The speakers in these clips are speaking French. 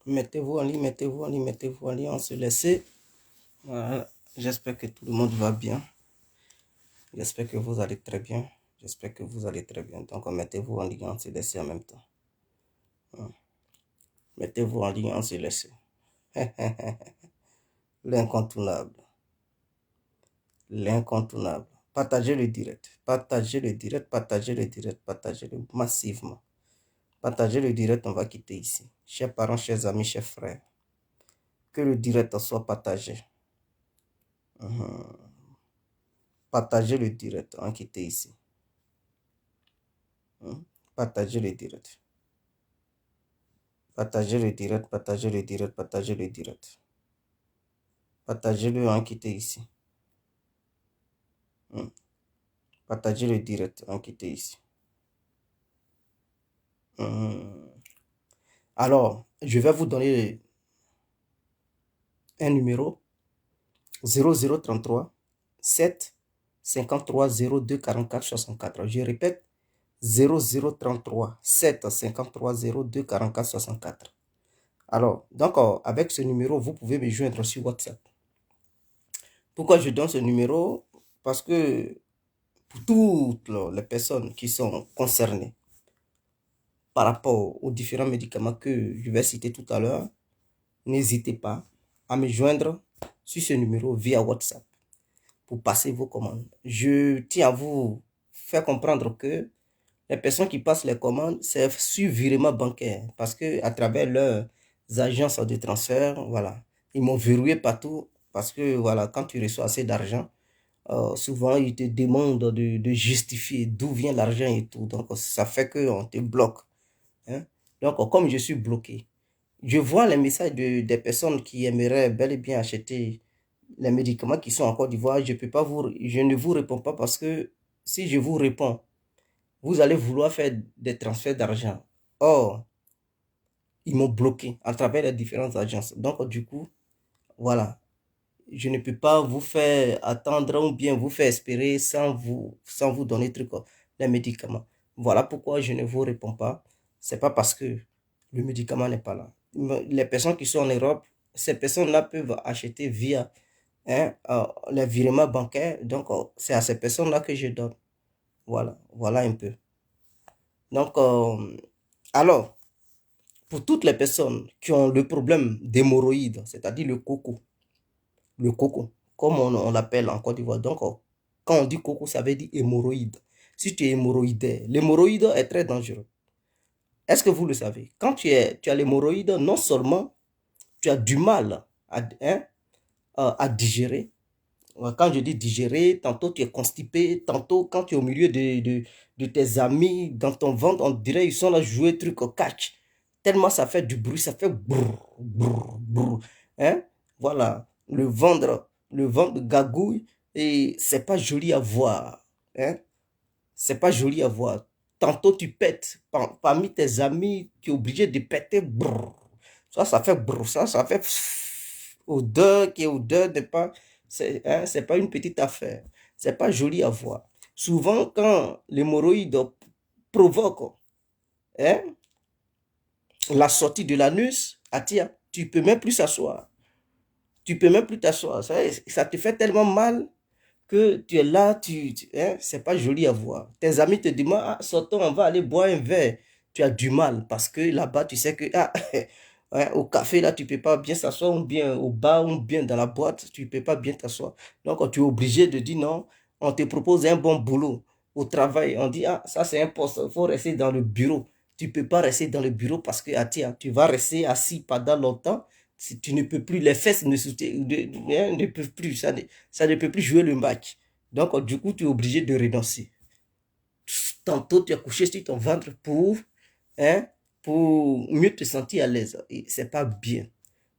Mettez-vous en ligne, mettez-vous en ligne, mettez-vous en ligne, on se laisse. Voilà. J'espère que tout le monde va bien. J'espère que vous allez très bien. J'espère que vous allez très bien. Donc, mettez-vous en ligne, on se laisse en même temps. Mettez-vous en ligne, on se laisse. L'incontournable. L'incontournable. Partagez le direct. Partagez le direct, partagez le direct, partagez-le massivement. Partagez le direct, on va quitter ici. Chers parents, chers amis, chers frères, que le direct soit partagé. Partagez le direct, on va quitter ici. Partagez le direct. Partagez le direct, partagez le direct, partagez le direct. Partagez-le, on va quitter ici. Partagez le direct, on va quitter ici. Alors, je vais vous donner un numéro 0033 7 53 02 44 64. Je répète 0033 7 53 02 44 64. Alors, donc, avec ce numéro, vous pouvez me joindre sur WhatsApp. Pourquoi je donne ce numéro? Parce que pour toutes les personnes qui sont concernées par rapport aux différents médicaments que je vais citer tout à l'heure, n'hésitez pas à me joindre sur ce numéro via WhatsApp pour passer vos commandes. Je tiens à vous faire comprendre que les personnes qui passent les commandes, c'est sur virement bancaire parce que à travers leurs agences de transfert, voilà, ils m'ont verrouillé partout parce que voilà, quand tu reçois assez d'argent, souvent ils te demandent de justifier d'où vient l'argent et tout. Donc ça fait qu'on te bloque. Hein? Donc comme je suis bloqué, je vois les messages des personnes qui aimeraient bel et bien acheter les médicaments qui sont en Côte d'Ivoire. Je ne vous réponds pas parce que si je vous réponds, vous allez vouloir faire des transferts d'argent. Or, ils m'ont bloqué à travers les différentes agences. Donc, du coup, voilà. Je ne peux pas vous faire attendre ou bien vous faire espérer sans vous donner les médicaments. Voilà pourquoi je ne vous réponds pas. Ce n'est pas parce que le médicament n'est pas là. Les personnes qui sont en Europe, ces personnes-là peuvent acheter via les virements bancaires. Donc, c'est à ces personnes-là que je donne. Voilà, voilà un peu. Donc, alors, pour toutes les personnes qui ont le problème d'hémorroïdes, c'est-à-dire le coco, comme on l'appelle en Côte d'Ivoire. Donc, quand on dit coco, ça veut dire hémorroïde. Si tu es hémorroïde, l'hémorroïde est très dangereux. Est-ce que vous le savez? Quand tu as l'hémorroïde, non seulement tu as du mal à digérer. Quand je dis digérer, tantôt tu es constipé, tantôt quand tu es au milieu de tes amis, dans ton ventre, on dirait ils sont là jouer truc au catch. Tellement ça fait du bruit, ça fait brrr, brrr, brrr. Hein? Voilà, le ventre gagouille et c'est pas joli à voir. Hein? C'est pas joli à voir. Tantôt tu pètes, parmi tes amis, tu es obligé de péter. Brrr. Ça fait brrr, ça fait odeur qui est odeur n'est pas, c'est pas une petite affaire. C'est pas joli à voir. Souvent, quand l'hémorroïde provoque hein, la sortie de l'anus, tu peux même plus s'asseoir. Tu peux même plus t'asseoir. Ça te fait tellement mal que tu es là, c'est pas joli à voir. Tes amis te demandent, ah, sortons, on va aller boire un verre. Tu as du mal parce que là-bas, tu sais que au café, là, tu peux pas bien s'asseoir, ou bien au bar, ou bien dans la boîte, tu peux pas bien t'asseoir. Donc, tu es obligé de dire non, on te propose un bon boulot au travail. On dit, ah, ça c'est un poste, il faut rester dans le bureau. Tu peux pas rester dans le bureau parce que, tu vas rester assis pendant longtemps. Si tu ne peux plus, les fesses ne peuvent plus, ça ne peut plus jouer le match. Donc, du coup, tu es obligé de renoncer. Tantôt, tu as couché sur ton ventre pour mieux te sentir à l'aise. Et c'est pas bien.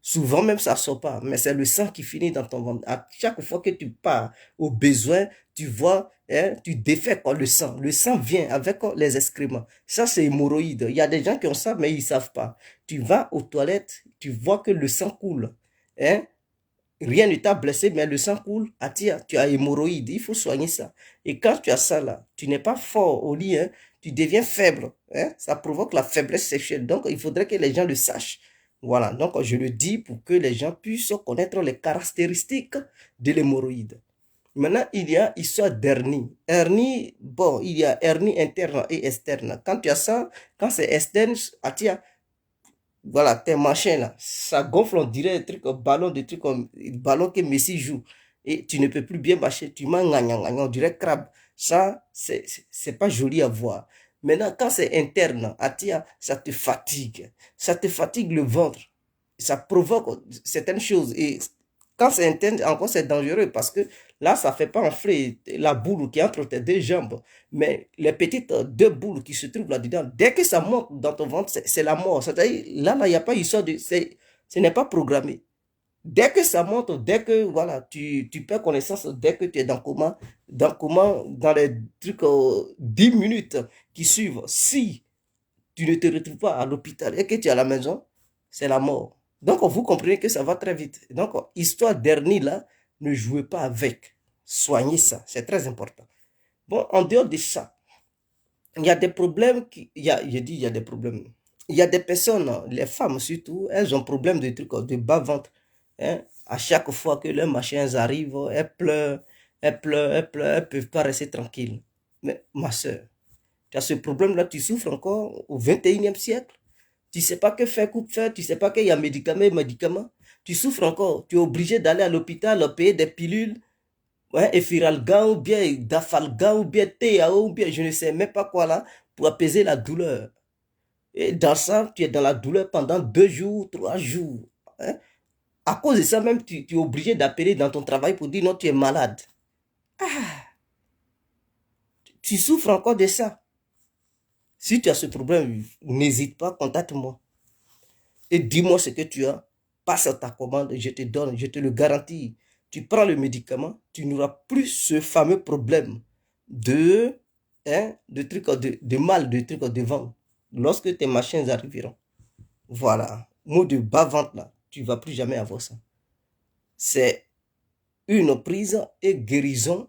Souvent même, ça ne sort pas, mais c'est le sang qui finit dans ton ventre. À chaque fois que tu pars au besoin, tu vois, tu défais le sang. Le sang vient avec les excréments. Ça, c'est hémorroïde. Il y a des gens qui ont ça, mais ils ne savent pas. Tu vas aux toilettes, tu vois que le sang coule. Rien ne t'a blessé, mais le sang coule. Tu as hémorroïde, il faut soigner ça. Et quand tu as ça là, tu n'es pas fort au lit, tu deviens faible. Ça provoque la faiblesse sexuelle. Donc, il faudrait que les gens le sachent. Voilà, donc je le dis pour que les gens puissent connaître les caractéristiques de l'hémorroïde. Maintenant, il y a histoire d'hernie. Hernie, bon, il y a hernie interne et externe. Quand tu as ça, quand c'est externe, voilà, tes machins là, ça gonfle, on dirait un truc, un ballon, des trucs comme ballon que Messi joue. Et tu ne peux plus bien marcher, tu manges, on dirait crabe. Ça, c'est pas joli à voir. Maintenant, quand c'est interne, Atia, ça te fatigue. Ça te fatigue le ventre. Ça provoque certaines choses. Et quand c'est interne, encore c'est dangereux parce que là, ça ne fait pas enfler la boule qui est entre tes deux jambes. Mais les petites deux boules qui se trouvent là-dedans, dès que ça monte dans ton ventre, c'est la mort. C'est-à-dire, là, il n'y a pas histoire de... Ce n'est pas programmé. Dès que ça monte, dès que voilà, tu perds connaissance, dès que tu es dans les trucs 10 minutes qui suivent, si tu ne te retrouves pas à l'hôpital et que tu es à la maison, c'est la mort. Donc, vous comprenez que ça va très vite. Donc, histoire d'hernie là, ne jouez pas avec. Soignez ça, c'est très important. Bon, en dehors de ça, il y a des problèmes, il y a des problèmes. Il y a des personnes, les femmes surtout, elles ont problème de trucs, de bas-ventre. Hein? À chaque fois que leurs machins arrivent, elles pleurent, elles ne peuvent pas rester tranquilles. Mais ma soeur, tu as ce problème-là, tu souffres encore au 21e siècle. Tu ne sais pas que faire, coupe faire, tu ne sais pas qu'il y a médicaments. Tu souffres encore, tu es obligé d'aller à l'hôpital, payer des pilules, ouais, Efiralgan ou bien Dafalgan ou bien TAO ou bien je ne sais même pas quoi là, pour apaiser la douleur. Et dans ça, tu es dans la douleur pendant 2 jours, 3 jours. Hein? À cause de ça même, tu es obligé d'appeler dans ton travail pour dire non, tu es malade. Tu souffres encore de ça. Si tu as ce problème, n'hésite pas, contacte-moi. Et dis-moi ce que tu as. Passe ta commande, je te donne, je te le garantis. Tu prends le médicament, tu n'auras plus ce fameux problème de trucs de mal, de trucs de vent. Lorsque tes machines arriveront. Voilà. Mot de bas-ventre là, tu ne vas plus jamais avoir ça. C'est une prise et guérison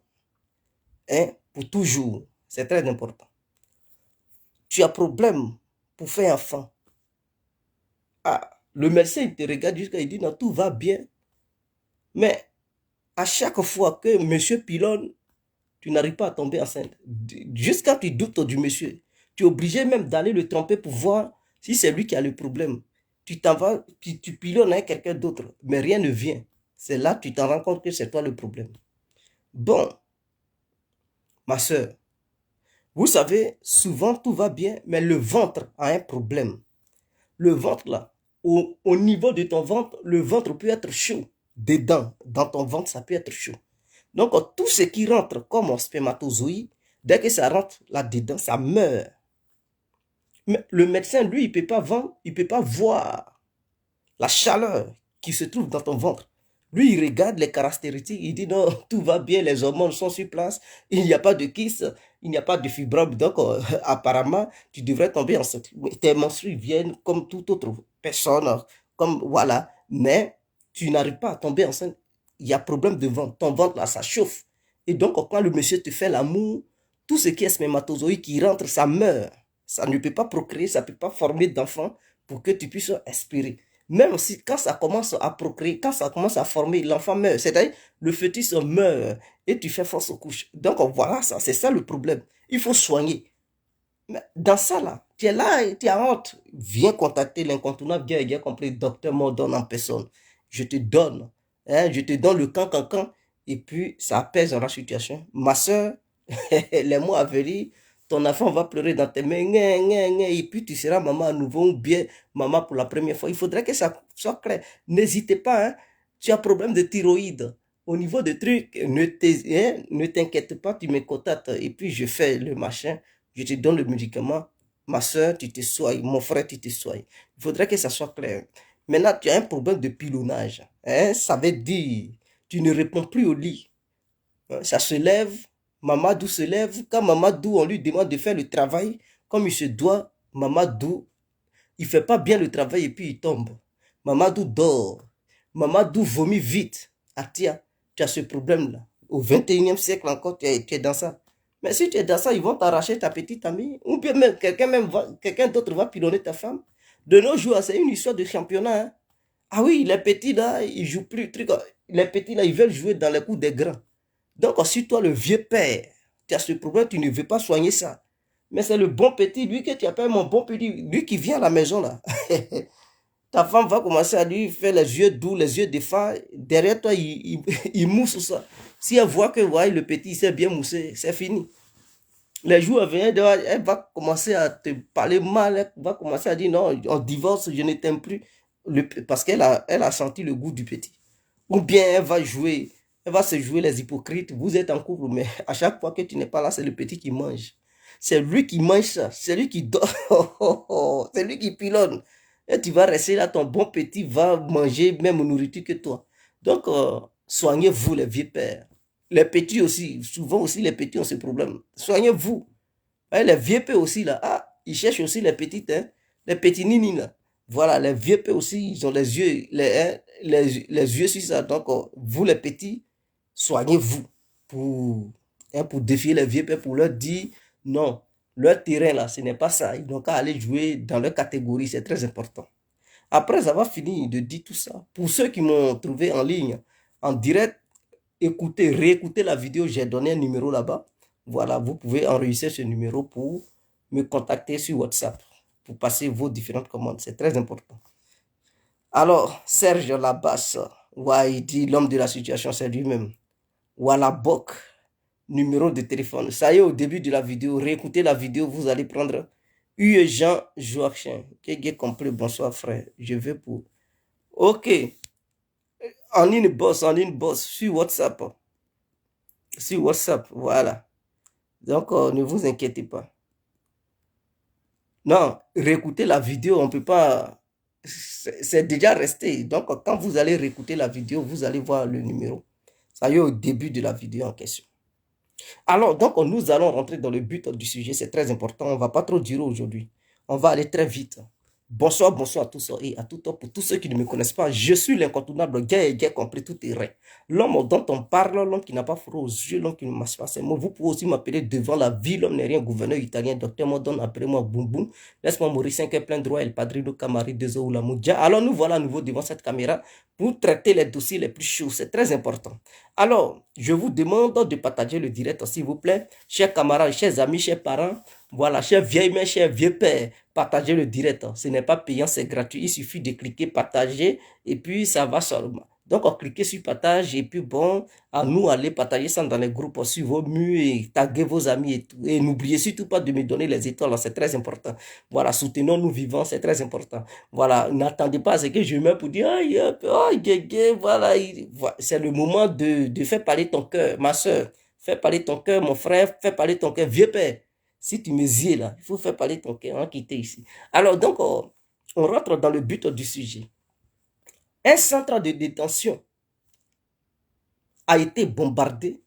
pour toujours. C'est très important. Tu as problème pour faire enfant. Ah, le médecin il te regarde jusqu'à il dit non, tout va bien. Mais à chaque fois que monsieur pilonne, tu n'arrives pas à tomber enceinte. Jusqu'à tu doutes du monsieur. Tu es obligé même d'aller le tromper pour voir si c'est lui qui a le problème. Tu t'en vas, tu pilonnes avec quelqu'un d'autre, mais rien ne vient. C'est là que tu t'en rends compte que c'est toi le problème. Bon, ma soeur, vous savez, souvent tout va bien, mais le ventre a un problème. Le ventre là, au niveau de ton ventre, le ventre peut être chaud. Dedans, dans ton ventre, ça peut être chaud. Donc, tout ce qui rentre comme un spermatozoïde, dès que ça rentre là-dedans, ça meurt. Mais le médecin, lui, il ne peut pas voir la chaleur qui se trouve dans ton ventre. Lui, il regarde les caractéristiques, il dit non, tout va bien, les hormones sont sur place, il n'y a pas de kyste, il n'y a pas de fibromes, donc apparemment, tu devrais tomber enceinte. Tes menstrues viennent comme toute autre personne, comme voilà, mais tu n'arrives pas à tomber enceinte. Il y a problème de ventre, ton ventre là, ça chauffe. Et donc, quand le monsieur te fait l'amour, tout ce qui est spermatozoïde qui rentre, ça meurt. Ça ne peut pas procréer, ça ne peut pas former d'enfants pour que tu puisses espérer. Même si quand ça commence à procréer, quand ça commence à former, l'enfant meurt. C'est-à-dire, le fœtus meurt et tu fais force aux couches. Donc voilà, ça, c'est ça le problème. Il faut soigner. Mais dans ça là, tu es là et tu as honte. Viens contacter l'incontournable, bien compris, docteur Mordon en personne. Je te donne, je te donne le can et puis ça apaise la situation. Ma soeur, les mots à venir, ton enfant va pleurer dans tes mains, et puis tu seras maman à nouveau ou bien maman pour la première fois. Il faudrait que ça soit clair. N'hésitez pas, tu as problème de thyroïde. Au niveau des trucs, ne t'inquiète pas, tu me contactes et puis je fais le machin, je te donne le médicament. Ma soeur, tu te soignes, mon frère, tu te soignes. Il faudrait que ça soit clair. Maintenant, tu as un problème de pilonnage. Ça veut dire, tu ne réponds plus au lit. Ça se lève, Mamadou se lève. Quand Mamadou, on lui demande de faire le travail comme il se doit, Mamadou, il ne fait pas bien le travail et puis il tombe. Mamadou dort. Mamadou vomit vite. Ah tiens, tu as ce problème-là. Au 21e siècle encore, tu es dans ça. Mais si tu es dans ça, ils vont t'arracher ta petite amie. Ou bien même quelqu'un d'autre va pilonner ta femme. De nos jours, c'est une histoire de championnat. Hein. Ah oui, les petits là, ils jouent plus. Truc, les petits là, ils veulent jouer dans les coups des grands. Donc, si toi, le vieux père, tu as ce problème, tu ne veux pas soigner ça. Mais c'est le bon petit, lui que tu appelles mon bon petit, lui qui vient à la maison là. Ta femme va commencer à lui faire les yeux doux, les yeux défends. Derrière toi, il mousse ça. Si elle voit que ouais, le petit s'est bien moussé, c'est fini. Les jours à venir, elle va commencer à te parler mal, elle va commencer à dire non, on divorce, je ne t'aime plus. Parce elle a senti le goût du petit. Ou bien elle va se jouer les hypocrites. Vous êtes en couple, mais à chaque fois que tu n'es pas là, c'est le petit qui mange. C'est lui qui mange ça, c'est lui qui dort, c'est lui qui pilonne. Et tu vas rester là, ton bon petit va manger même nourriture que toi. Donc, soignez-vous les vieux pères. Les petits aussi, souvent aussi les petits ont ce problème. Soignez-vous. Les vieux pères aussi là, ah, ils cherchent aussi les petites, hein, les petits nini là. Voilà, les vieux pères aussi, ils ont les yeux, les yeux sur ça. Donc, vous les petits, soignez-vous pour défier les vieux pères, pour leur dire non, leur terrain là, ce n'est pas ça. Ils n'ont qu'à aller jouer dans leur catégorie, c'est très important. Après avoir fini de dire tout ça, pour ceux qui m'ont trouvé en ligne, en direct, écoutez, réécoutez la vidéo, j'ai donné un numéro là-bas. Voilà, vous pouvez enregistrer ce numéro pour me contacter sur WhatsApp, pour passer vos différentes commandes. C'est très important. Alors, Serge Labasse, ouais, il dit l'homme de la situation, c'est lui-même. Voilà, Bok, numéro de téléphone. Ça y est, au début de la vidéo, réécoutez la vidéo, vous allez prendre Jean Joachim. Qu'est-ce compris? Bonsoir, frère. Je vais pour. Ok. En une boss, sur WhatsApp. Sur WhatsApp, voilà. Donc, ne vous inquiétez pas. Non, réécouter la vidéo, on ne peut pas. C'est déjà resté. Donc, quand vous allez réécouter la vidéo, vous allez voir le numéro. Ça y est, au début de la vidéo en question. Alors, donc, nous allons rentrer dans le but du sujet. C'est très important. On ne va pas trop durer aujourd'hui. On va aller très vite. Bonsoir, bonsoir à tous et à tout temps. Pour tous ceux qui ne me connaissent pas, je suis l'incontournable gay et gay compris tout terrain. L'homme dont on parle, l'homme qui n'a pas froid aux yeux, l'homme qui ne masse pas ses mots. Vous pouvez aussi m'appeler devant la vie, l'homme n'est rien, gouverneur italien, docteur Modon, appelez-moi Boum Boum. Laisse-moi mourir 5 heures plein droit, El Padrino Camari, 2 ou la Moudja. Alors nous voilà à nouveau devant cette caméra pour traiter les dossiers les plus chauds. C'est très important. Alors, je vous demande de partager le direct, s'il vous plaît. Chers camarades, chers amis, chers parents, voilà, chers vieilles mères, chers vieux pères, partagez le direct. Ce n'est pas payant, c'est gratuit. Il suffit de cliquer partager et puis ça va seulement. Donc, on cliquez sur partage et puis bon, à nous aller partager ça dans les groupes sur vos murs et taguer vos amis et tout. Et n'oubliez surtout pas de me donner les étoiles, c'est très important. Voilà, soutenons-nous vivants, c'est très important. Voilà, n'attendez pas à ce que je meurs pour dire, aïe, voilà. C'est le moment de faire parler ton cœur, ma soeur. Fais parler ton cœur, mon frère, fais parler ton cœur, vieux père. Si tu me zies là, il faut faire parler ton cœur, hein, quitter ici. Alors donc, on rentre dans le but du sujet. Un centre de détention a été bombardé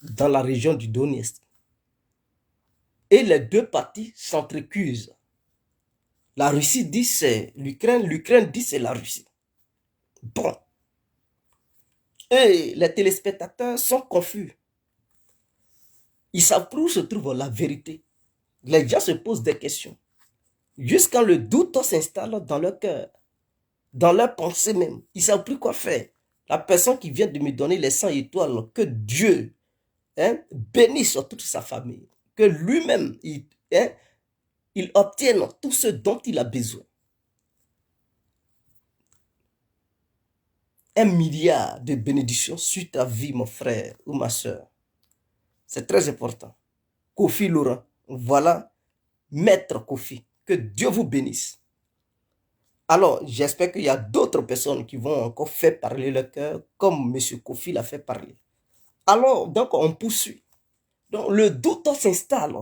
dans la région du Donetsk. Et les deux parties s'entrecusent. La Russie dit c'est l'Ukraine, l'Ukraine dit c'est la Russie. Bon. Et les téléspectateurs sont confus. Ils savent plus où se trouve la vérité. Les gens se posent des questions. Jusqu'à le doute s'installe dans leur cœur, dans leur pensée même. Ils ne savent plus quoi faire. La personne qui vient de me donner les 100 étoiles, que Dieu bénisse toute sa famille. Que lui-même, il obtienne tout ce dont il a besoin. 1 milliard de bénédictions sur ta vie, mon frère ou ma soeur. C'est très important. Kofi Laurent, voilà, maître Kofi. Que Dieu vous bénisse. Alors, j'espère qu'il y a d'autres personnes qui vont encore faire parler leur cœur, comme M. Kofi l'a fait parler. Alors, donc, on poursuit. Donc, le doute s'installe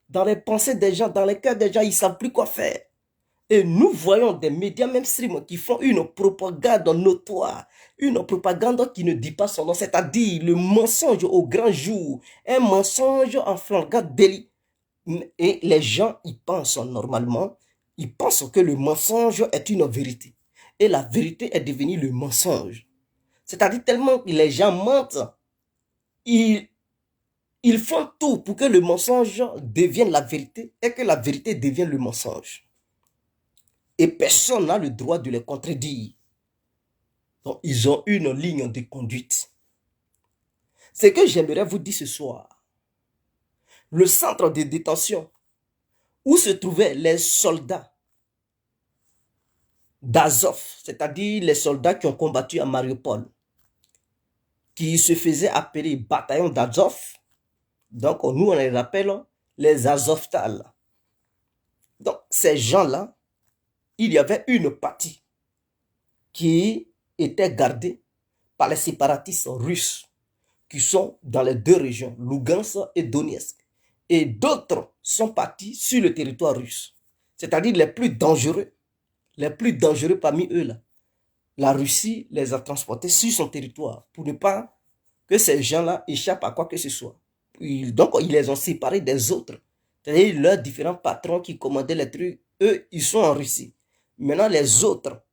dans les pensées des gens, dans les cœurs des gens, ils ne savent plus quoi faire. Et nous voyons des médias mainstream qui font une propagande notoire, une propagande qui ne dit pas son nom, c'est-à-dire le mensonge au grand jour, un mensonge en flagrant délit. Et les gens y pensent normalement, ils pensent que le mensonge est une vérité. Et la vérité est devenue le mensonge. C'est-à-dire tellement que les gens mentent, ils font tout pour que le mensonge devienne la vérité et que la vérité devienne le mensonge. Et personne n'a le droit de les contredire. Donc, ils ont une ligne de conduite. Ce que j'aimerais vous dire ce soir, le centre de détention où se trouvaient les soldats d'Azov, c'est-à-dire les soldats qui ont combattu à Mariupol, qui se faisaient appeler bataillon d'Azov. Donc, nous, on les appelle les Azovtal. Donc, ces gens-là, il y avait une partie qui était gardée par les séparatistes russes qui sont dans les deux régions, Lugansk et Donetsk. Et d'autres sont partis sur le territoire russe, c'est-à-dire les plus dangereux parmi eux là. La Russie les a transportés sur son territoire pour ne pas que ces gens-là échappent à quoi que ce soit. Donc, ils les ont séparés des autres. C'est-à-dire leurs différents patrons qui commandaient les trucs, eux, ils sont en Russie. Maintenant, les autres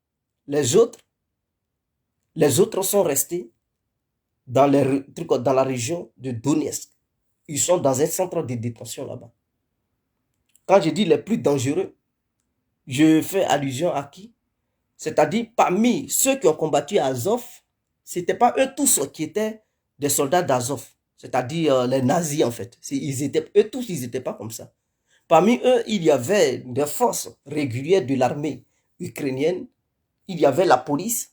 sont restés dans la région de Donetsk. Ils sont dans un centre de détention là-bas. Quand je dis les plus dangereux, je fais allusion à qui? C'est-à-dire, parmi ceux qui ont combattu à Azov, ce n'étaient pas eux tous qui étaient des soldats d'Azov. C'est-à-dire les nazis en fait. Eux tous, ils n'étaient pas comme ça. Parmi eux, il y avait des forces régulières de l'armée ukrainienne. Il y avait la police.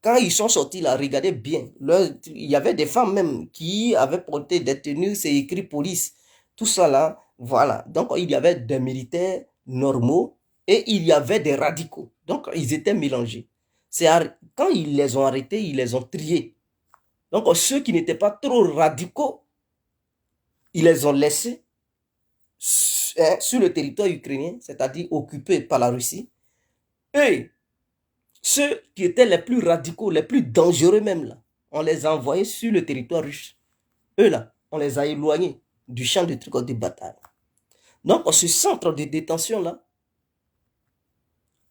Quand ils sont sortis là, regardez bien. Il y avait des femmes même qui avaient porté des tenues, c'est écrit police. Tout ça là, voilà. Donc il y avait des militaires normaux et il y avait des radicaux. Donc ils étaient mélangés. Quand ils les ont arrêtés, ils les ont triés. Donc ceux qui n'étaient pas trop radicaux, ils les ont laissés sur le territoire ukrainien, c'est-à-dire occupé par la Russie. Et ceux qui étaient les plus radicaux, les plus dangereux même là, on les a envoyés sur le territoire russe. Eux là, on les a éloignés du champ de trucs de bataille. Donc ce centre de détention là,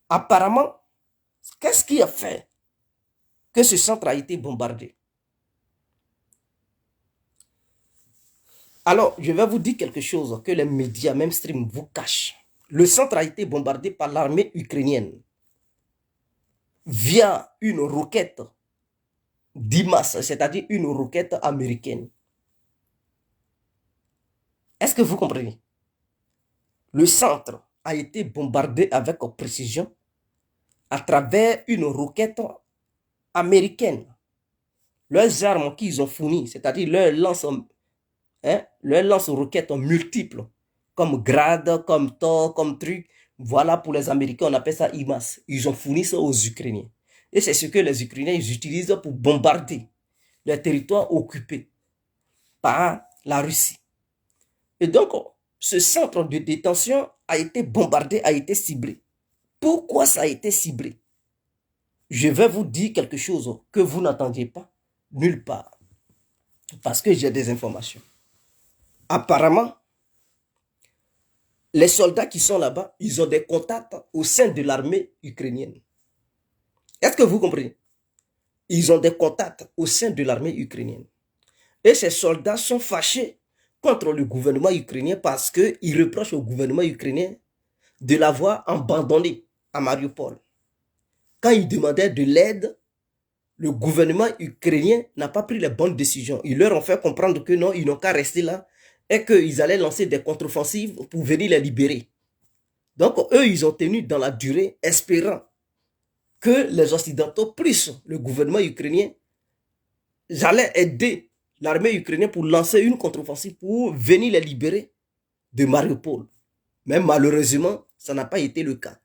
apparemment, qu'est-ce qui a fait que ce centre a été bombardé? Alors, je vais vous dire quelque chose que les médias mainstream vous cachent. Le centre a été bombardé par l'armée ukrainienne via une roquette d'IMAS, c'est-à-dire une roquette américaine. Est-ce que vous comprenez? Le centre a été bombardé avec précision à travers une roquette américaine. Leurs armes qu'ils ont fournies, c'est-à-dire leurs lance-roquettes multiples, comme Grad, comme Thor, comme truc. Voilà, pour les Américains, on appelle ça IMAS. Ils ont fourni ça aux Ukrainiens. Et c'est ce que les Ukrainiens ils utilisent pour bombarder les territoires occupés par la Russie. Et donc, ce centre de détention a été bombardé, a été ciblé. Pourquoi ça a été ciblé? Je vais vous dire quelque chose que vous n'entendiez pas nulle part. Parce que j'ai des informations. Apparemment, les soldats qui sont là-bas, ils ont des contacts au sein de l'armée ukrainienne. Est-ce que vous comprenez? Ils ont des contacts au sein de l'armée ukrainienne. Et ces soldats sont fâchés contre le gouvernement ukrainien parce qu'ils reprochent au gouvernement ukrainien de l'avoir abandonné à Mariupol. Quand ils demandaient de l'aide, le gouvernement ukrainien n'a pas pris les bonnes décisions. Ils leur ont fait comprendre que non, ils n'ont qu'à rester là et qu'ils allaient lancer des contre-offensives pour venir les libérer. Donc, eux, ils ont tenu dans la durée, espérant que les Occidentaux, plus le gouvernement ukrainien, allaient aider l'armée ukrainienne pour lancer une contre-offensive pour venir les libérer de Mariupol. Mais malheureusement, ça n'a pas été le cas.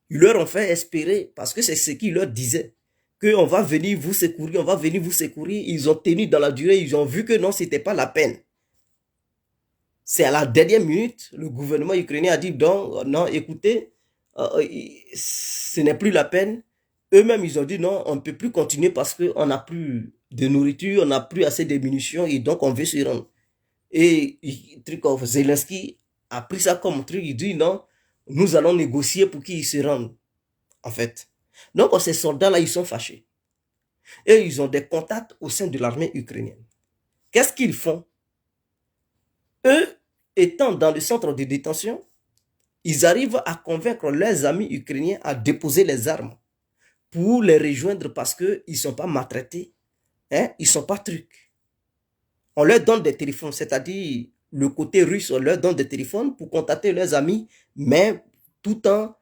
Ils leur ont fait espérer, parce que c'est ce qu'ils leur disaient, qu'on va venir vous secourir, on va venir vous secourir. Ils ont tenu dans la durée, ils ont vu que non, ce n'était pas la peine. C'est à la dernière minute, le gouvernement ukrainien a dit non, écoutez, ce n'est plus la peine. Eux-mêmes, ils ont dit non, on ne peut plus continuer parce qu'on n'a plus de nourriture, on n'a plus assez de munitions et donc on veut se rendre. Et Zelensky a pris ça comme truc, il dit non, nous allons négocier pour qu'ils se rendent, en fait. Donc ces soldats-là, ils sont fâchés. Et ils ont des contacts au sein de l'armée ukrainienne. Qu'est-ce qu'ils font? Eux, étant dans le centre de détention, ils arrivent à convaincre leurs amis ukrainiens à déposer les armes pour les rejoindre parce qu'ils ne sont pas maltraités, hein, ils ne sont pas trucs. On leur donne des téléphones, c'est-à-dire le côté russe, on leur donne des téléphones pour contacter leurs amis, mais tout en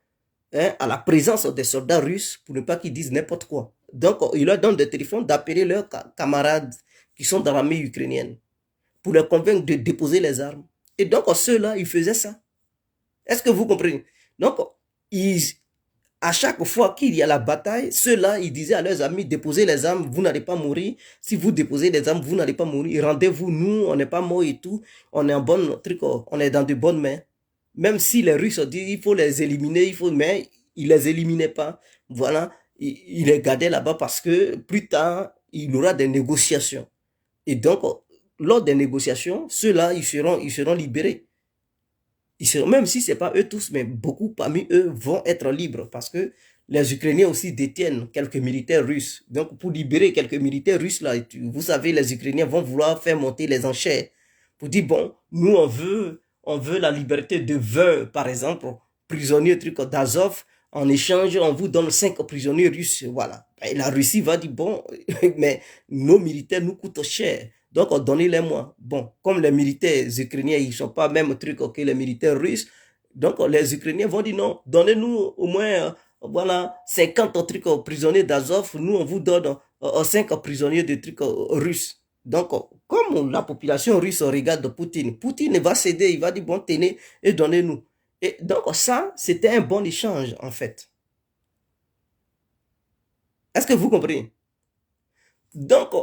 à la présence des soldats russes pour ne pas qu'ils disent n'importe quoi. Donc, ils leur donnent des téléphones d'appeler leurs camarades qui sont dans l'armée ukrainienne pour les convaincre de déposer les armes. Et donc, ceux-là, ils faisaient ça. Est-ce que vous comprenez? Donc, à chaque fois qu'il y a la bataille, ceux-là, ils disaient à leurs amis, déposez les armes, vous n'allez pas mourir. Si vous déposez les armes, vous n'allez pas mourir. Rendez-vous, nous, on n'est pas morts et tout. On est en bonne truc, on est dans de bonnes mains. Même si les Russes ont dit il faut les éliminer, mais ils ne les éliminaient pas. Voilà, ils les gardaient là-bas parce que plus tard, il y aura des négociations. Et donc, lors des négociations, ceux-là, ils seront libérés. Même si ce n'est pas eux tous, mais beaucoup parmi eux vont être libres parce que les Ukrainiens aussi détiennent quelques militaires russes. Donc, pour libérer quelques militaires russes, là, vous savez, les Ukrainiens vont vouloir faire monter les enchères pour dire, bon, nous, on veut la liberté de 20, par exemple, prisonniers d'Azov. En échange, on vous donne 5 prisonniers russes. Voilà. Et la Russie va dire, bon, mais nos militaires nous coûtent cher. Donc, donnez-les-moi. Bon, comme les militaires ukrainiens, ils ne sont pas même truc que les militaires russes. Donc, les Ukrainiens vont dire non, donnez-nous au moins, voilà, 50 trucs prisonniers d'Azov. Nous, on vous donne 5 prisonniers de trucs russes. Donc, comme la population russe regarde Poutine, Poutine va céder, il va dire bon, tenez et donnez-nous. Et donc, ça, c'était un bon échange, en fait. Est-ce que vous comprenez? Donc,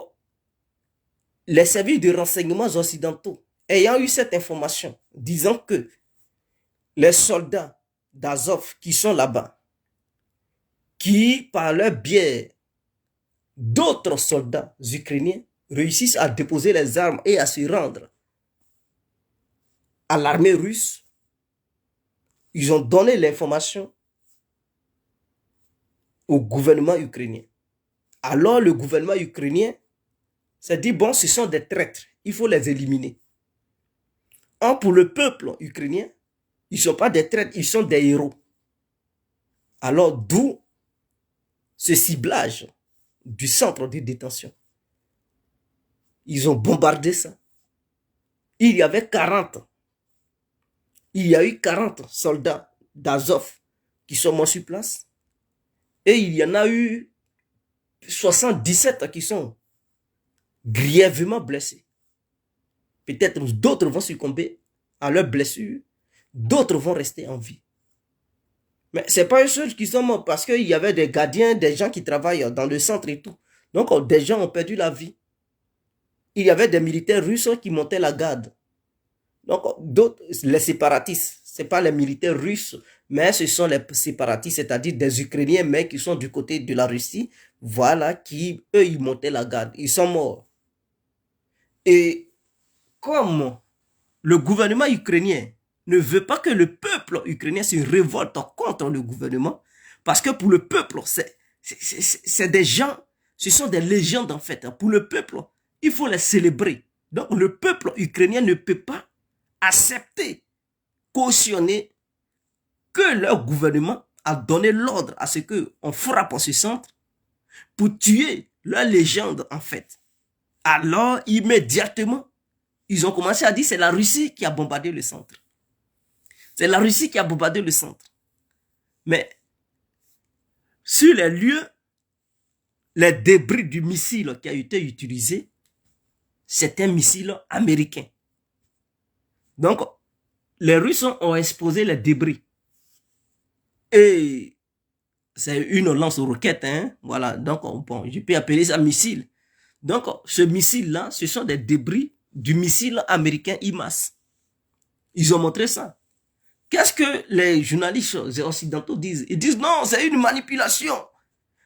les services de renseignement occidentaux, ayant eu cette information, disant que les soldats d'Azov qui sont là-bas, qui, par leur biais, d'autres soldats ukrainiens réussissent à déposer les armes et à se rendre à l'armée russe, ils ont donné l'information au gouvernement ukrainien. Alors le gouvernement ukrainien s'est dit, bon, ce sont des traîtres, il faut les éliminer. Or, pour le peuple ukrainien, ils ne sont pas des traîtres, ils sont des héros. Alors, d'où ce ciblage du centre de détention. Ils ont bombardé ça. Il y avait 40. Il y a eu 40 soldats d'Azov qui sont morts sur place. Et il y en a eu 77 qui sont grièvement blessés. Peut-être d'autres vont succomber à leurs blessures. D'autres vont rester en vie. Mais ce n'est pas eux seuls qui sont morts parce qu'il y avait des gardiens, des gens qui travaillent dans le centre et tout. Donc, des gens ont perdu la vie. Il y avait des militaires russes qui montaient la garde. Donc, d'autres, les séparatistes, ce n'est pas les militaires russes, mais ce sont les séparatistes, c'est-à-dire des Ukrainiens, mais qui sont du côté de la Russie, voilà, qui, eux, ils montaient la garde. Ils sont morts. Et comme le gouvernement ukrainien ne veut pas que le peuple ukrainien se révolte contre le gouvernement, parce que pour le peuple, c'est des gens, ce sont des légendes en fait. Pour le peuple, il faut les célébrer. Donc le peuple ukrainien ne peut pas accepter, cautionner que leur gouvernement a donné l'ordre à ce qu'on frappe ce centre pour tuer leur légende en fait. Alors immédiatement, ils ont commencé à dire que c'est la Russie qui a bombardé le centre. C'est la Russie qui a bombardé le centre. Mais sur les lieux, les débris du missile qui a été utilisé, c'est un missile américain. Donc, les Russes ont exposé les débris. Et c'est une lance-roquette, hein? Voilà, donc bon, je peux appeler ça missile. Donc, ce missile-là, ce sont des débris du missile américain IMAS. Ils ont montré ça. Qu'est-ce que les journalistes occidentaux disent? Ils disent non, c'est une manipulation.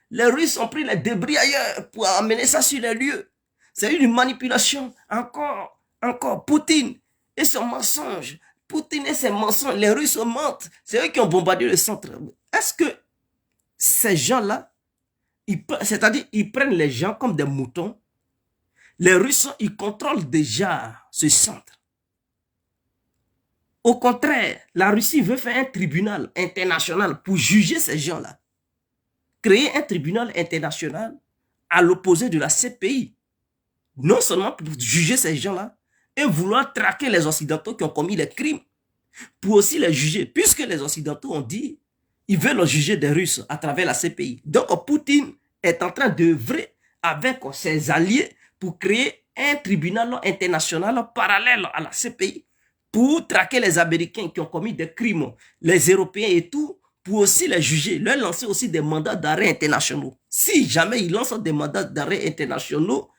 Les Russes ont pris les débris ailleurs pour amener ça sur les lieux. C'est une manipulation. Encore. Poutine et son mensonge. Poutine et ses mensonges. Les Russes mentent. C'est eux qui ont bombardé le centre. Est-ce que ces gens-là, c'est-à-dire ils prennent les gens comme des moutons? Les Russes, ils contrôlent déjà ce centre. Au contraire, la Russie veut faire un tribunal international pour juger ces gens-là. Créer un tribunal international à l'opposé de la CPI. Non seulement pour juger ces gens-là, et vouloir traquer les Occidentaux qui ont commis les crimes, pour aussi les juger, puisque les Occidentaux ont dit, ils veulent juger des Russes à travers la CPI. Donc Poutine est en train d'œuvrer avec ses alliés pour créer un tribunal international parallèle à la CPI, pour traquer les Américains qui ont commis des crimes, les Européens et tout, pour aussi les juger, leur lancer aussi des mandats d'arrêt internationaux. Si jamais ils lancent des mandats d'arrêt internationaux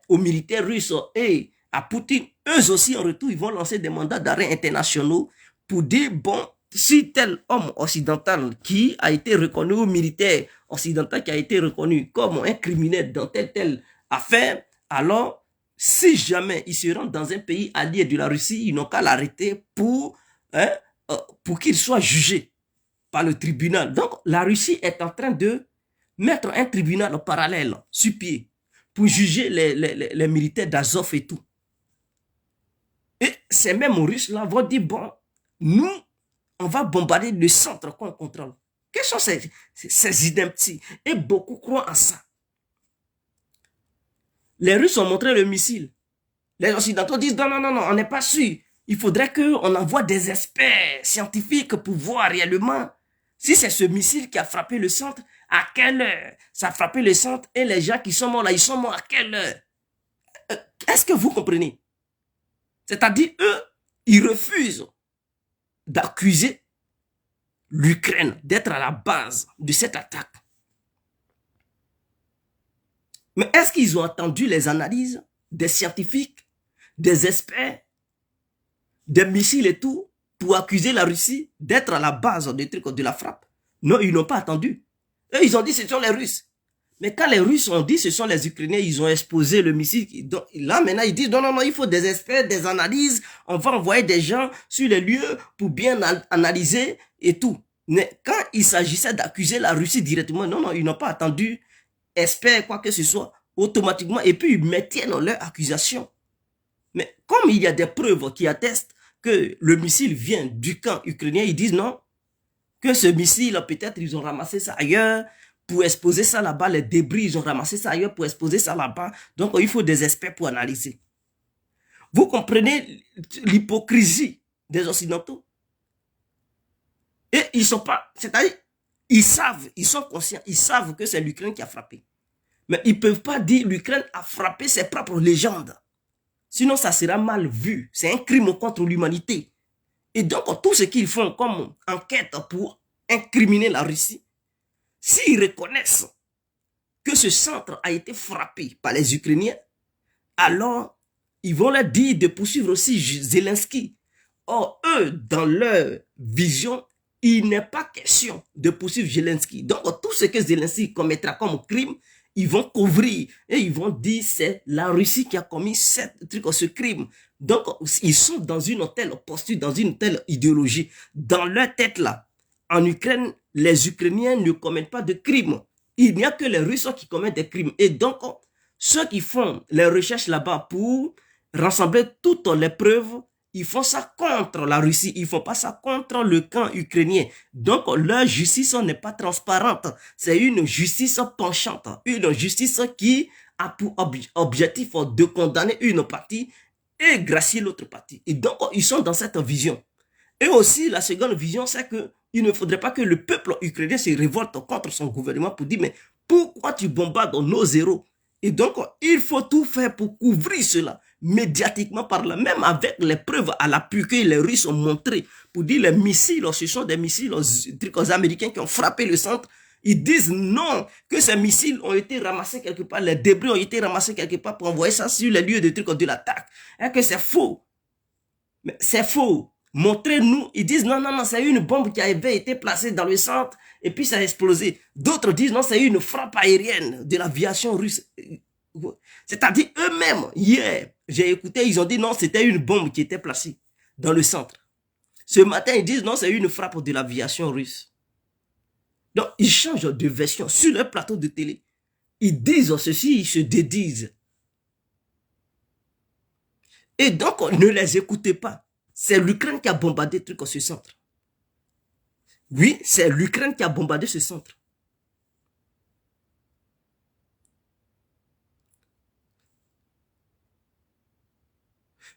aux militaires russes et à Poutine, eux aussi en retour, ils vont lancer des mandats d'arrêt internationaux pour dire, bon, si tel homme occidental qui a été reconnu, ou militaire occidental qui a été reconnu comme un criminel dans telle affaire, alors si jamais il se rend dans un pays allié de la Russie, ils n'ont qu'à l'arrêter pour qu'il soit jugé par le tribunal. Donc la Russie est en train de mettre un tribunal parallèle sur pied pour juger les militaires d'Azov et tout. Et ces mêmes Russes là vont dire, bon, nous, on va bombarder le centre qu'on contrôle. Quelles sont ces inepties? Et beaucoup croient en ça. Les Russes ont montré le missile. Les Occidentaux disent, non, on n'est pas sûr. Il faudrait qu'on envoie des experts scientifiques pour voir réellement si c'est ce missile qui a frappé le centre, à quelle heure ça a frappé le centre, et les gens qui sont morts là, ils sont morts à quelle heure? Est-ce que vous comprenez? C'est-à-dire, eux, ils refusent d'accuser l'Ukraine d'être à la base de cette attaque. Mais est-ce qu'ils ont entendu les analyses des scientifiques, des experts, des missiles et tout, pour accuser la Russie d'être à la base des trucs de la frappe? Non, ils n'ont pas attendu. Eux, ils ont dit ce sont les Russes. Mais quand les Russes ont dit ce sont les Ukrainiens, ils ont exposé le missile. Donc, là, maintenant, ils disent non, il faut des experts, des analyses. On va envoyer des gens sur les lieux pour bien analyser et tout. Mais quand il s'agissait d'accuser la Russie directement, non, ils n'ont pas attendu experts, quoi que ce soit, automatiquement. Et puis, ils maintiennent leur accusation. Mais comme il y a des preuves qui attestent que le missile vient du camp ukrainien, ils disent non, que ce missile, peut-être, ils ont ramassé ça ailleurs, pour exposer ça là-bas, les débris, ils ont ramassé ça ailleurs pour exposer ça là-bas. Donc, il faut des experts pour analyser. Vous comprenez l'hypocrisie des Occidentaux? Et ils sont pas, c'est-à-dire, ils savent, ils sont conscients, ils savent que c'est l'Ukraine qui a frappé. Mais ils ne peuvent pas dire l'Ukraine a frappé ses propres légendes. Sinon, ça sera mal vu. C'est un crime contre l'humanité. Et donc, tout ce qu'ils font comme enquête pour incriminer la Russie, s'ils reconnaissent que ce centre a été frappé par les Ukrainiens, alors ils vont leur dire de poursuivre aussi Zelensky. Or, eux, dans leur vision, il n'est pas question de poursuivre Zelensky. Donc, tout ce que Zelensky commettra comme crime, ils vont couvrir et ils vont dire c'est la Russie qui a commis ce crime. Donc, ils sont dans une telle posture, dans une telle idéologie. Dans leur tête là, en Ukraine, les Ukrainiens ne commettent pas de crimes. Il n'y a que les Russes qui commettent des crimes. Et donc, ceux qui font les recherches là-bas pour rassembler toutes les preuves, ils font ça contre la Russie. Ils ne font pas ça contre le camp ukrainien. Donc, leur justice n'est pas transparente. C'est une justice penchante. Une justice qui a pour objectif de condamner une partie et gracier l'autre partie. Et donc, ils sont dans cette vision. Et aussi, la seconde vision, c'est que il ne faudrait pas que le peuple ukrainien se révolte contre son gouvernement pour dire, mais pourquoi tu bombardes nos héros? Et donc, il faut tout faire pour couvrir cela, médiatiquement parlant, même avec les preuves à l'appui que les Russes ont montré, pour dire les missiles, ce sont des missiles américains qui ont frappé le centre. Ils disent non, que ces missiles ont été ramassés quelque part, les débris ont été ramassés quelque part pour envoyer ça sur les lieux de l'attaque. Et que c'est faux. Mais c'est faux. Montrez-nous. Ils disent non, c'est une bombe qui avait été placée dans le centre et puis ça a explosé. D'autres disent non, c'est une frappe aérienne de l'aviation russe. C'est-à-dire eux-mêmes, hier, j'ai écouté, ils ont dit non, c'était une bombe qui était placée dans le centre. Ce matin, ils disent non, c'est une frappe de l'aviation russe. Donc, ils changent de version sur leur plateau de télé. Ils disent ceci, ils se dédisent. Et donc, ne les écoutez pas. C'est l'Ukraine qui a bombardé ce centre. Oui, c'est l'Ukraine qui a bombardé ce centre.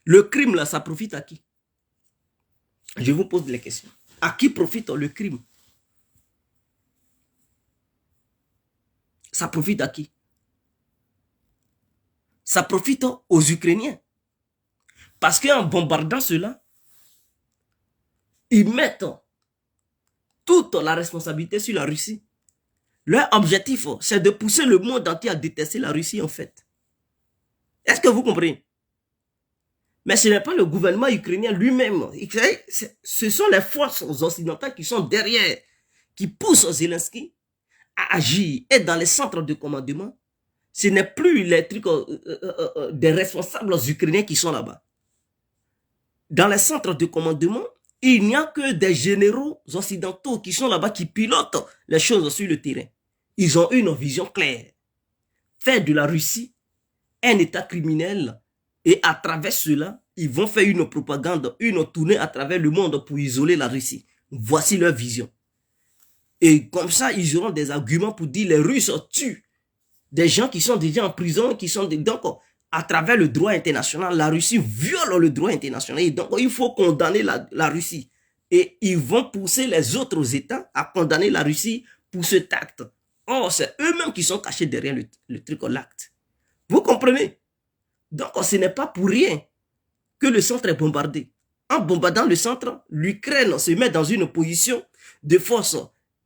Le crime, là, ça profite à qui? Je vous pose les questions. À qui profite le crime? Ça profite à qui? Ça profite aux Ukrainiens. Parce qu'en bombardant cela, ils mettent toute la responsabilité sur la Russie. Leur objectif, c'est de pousser le monde entier à détester la Russie, en fait. Est-ce que vous comprenez? Mais ce n'est pas le gouvernement ukrainien lui-même. Ce sont les forces occidentales qui sont derrière, qui poussent Zelensky à agir. Et dans les centres de commandement, ce n'est plus les trucs des responsables ukrainiens qui sont là-bas. Dans les centres de commandement, il n'y a que des généraux occidentaux qui sont là-bas, qui pilotent les choses sur le terrain. Ils ont une vision claire. Faire de la Russie un État criminel, et à travers cela, ils vont faire une propagande, une tournée à travers le monde pour isoler la Russie. Voici leur vision. Et comme ça, ils auront des arguments pour dire les Russes tuent des gens qui sont déjà en prison, qui sont donc à travers le droit international, la Russie viole le droit international. Et donc, il faut condamner la Russie. Et ils vont pousser les autres États à condamner la Russie pour cet acte. Or, c'est eux-mêmes qui sont cachés derrière le truc, l'acte. Vous comprenez? Donc, ce n'est pas pour rien que le centre est bombardé. En bombardant le centre, l'Ukraine se met dans une position de force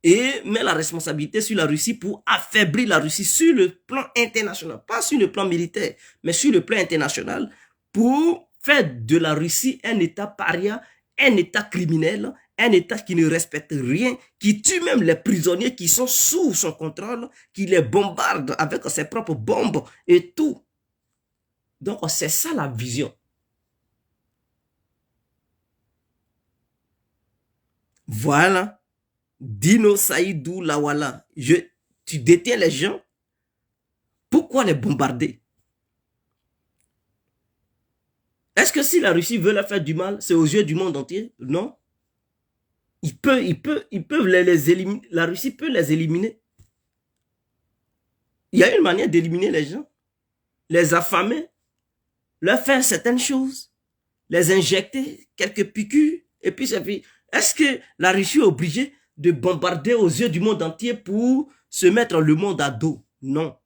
et met la responsabilité sur la Russie pour affaiblir la Russie sur le plan international. Pas sur le plan militaire, mais sur le plan international, pour faire de la Russie un État paria, un État criminel, un État qui ne respecte rien, qui tue même les prisonniers qui sont sous son contrôle, qui les bombarde avec ses propres bombes et tout. Donc, c'est ça la vision. Voilà. Dino Saïdou Lawala. Tu détiens les gens. Pourquoi les bombarder? Est-ce que si la Russie veut leur faire du mal, c'est aux yeux du monde entier? Non. Ils peuvent les éliminer. La Russie peut les éliminer. Il y a une manière d'éliminer les gens. Les affamer, leur faire certaines choses, les injecter, quelques piqûres, et puis ça fait. Est-ce que la Russie est obligée de bombarder aux yeux du monde entier pour se mettre le monde à dos? Non.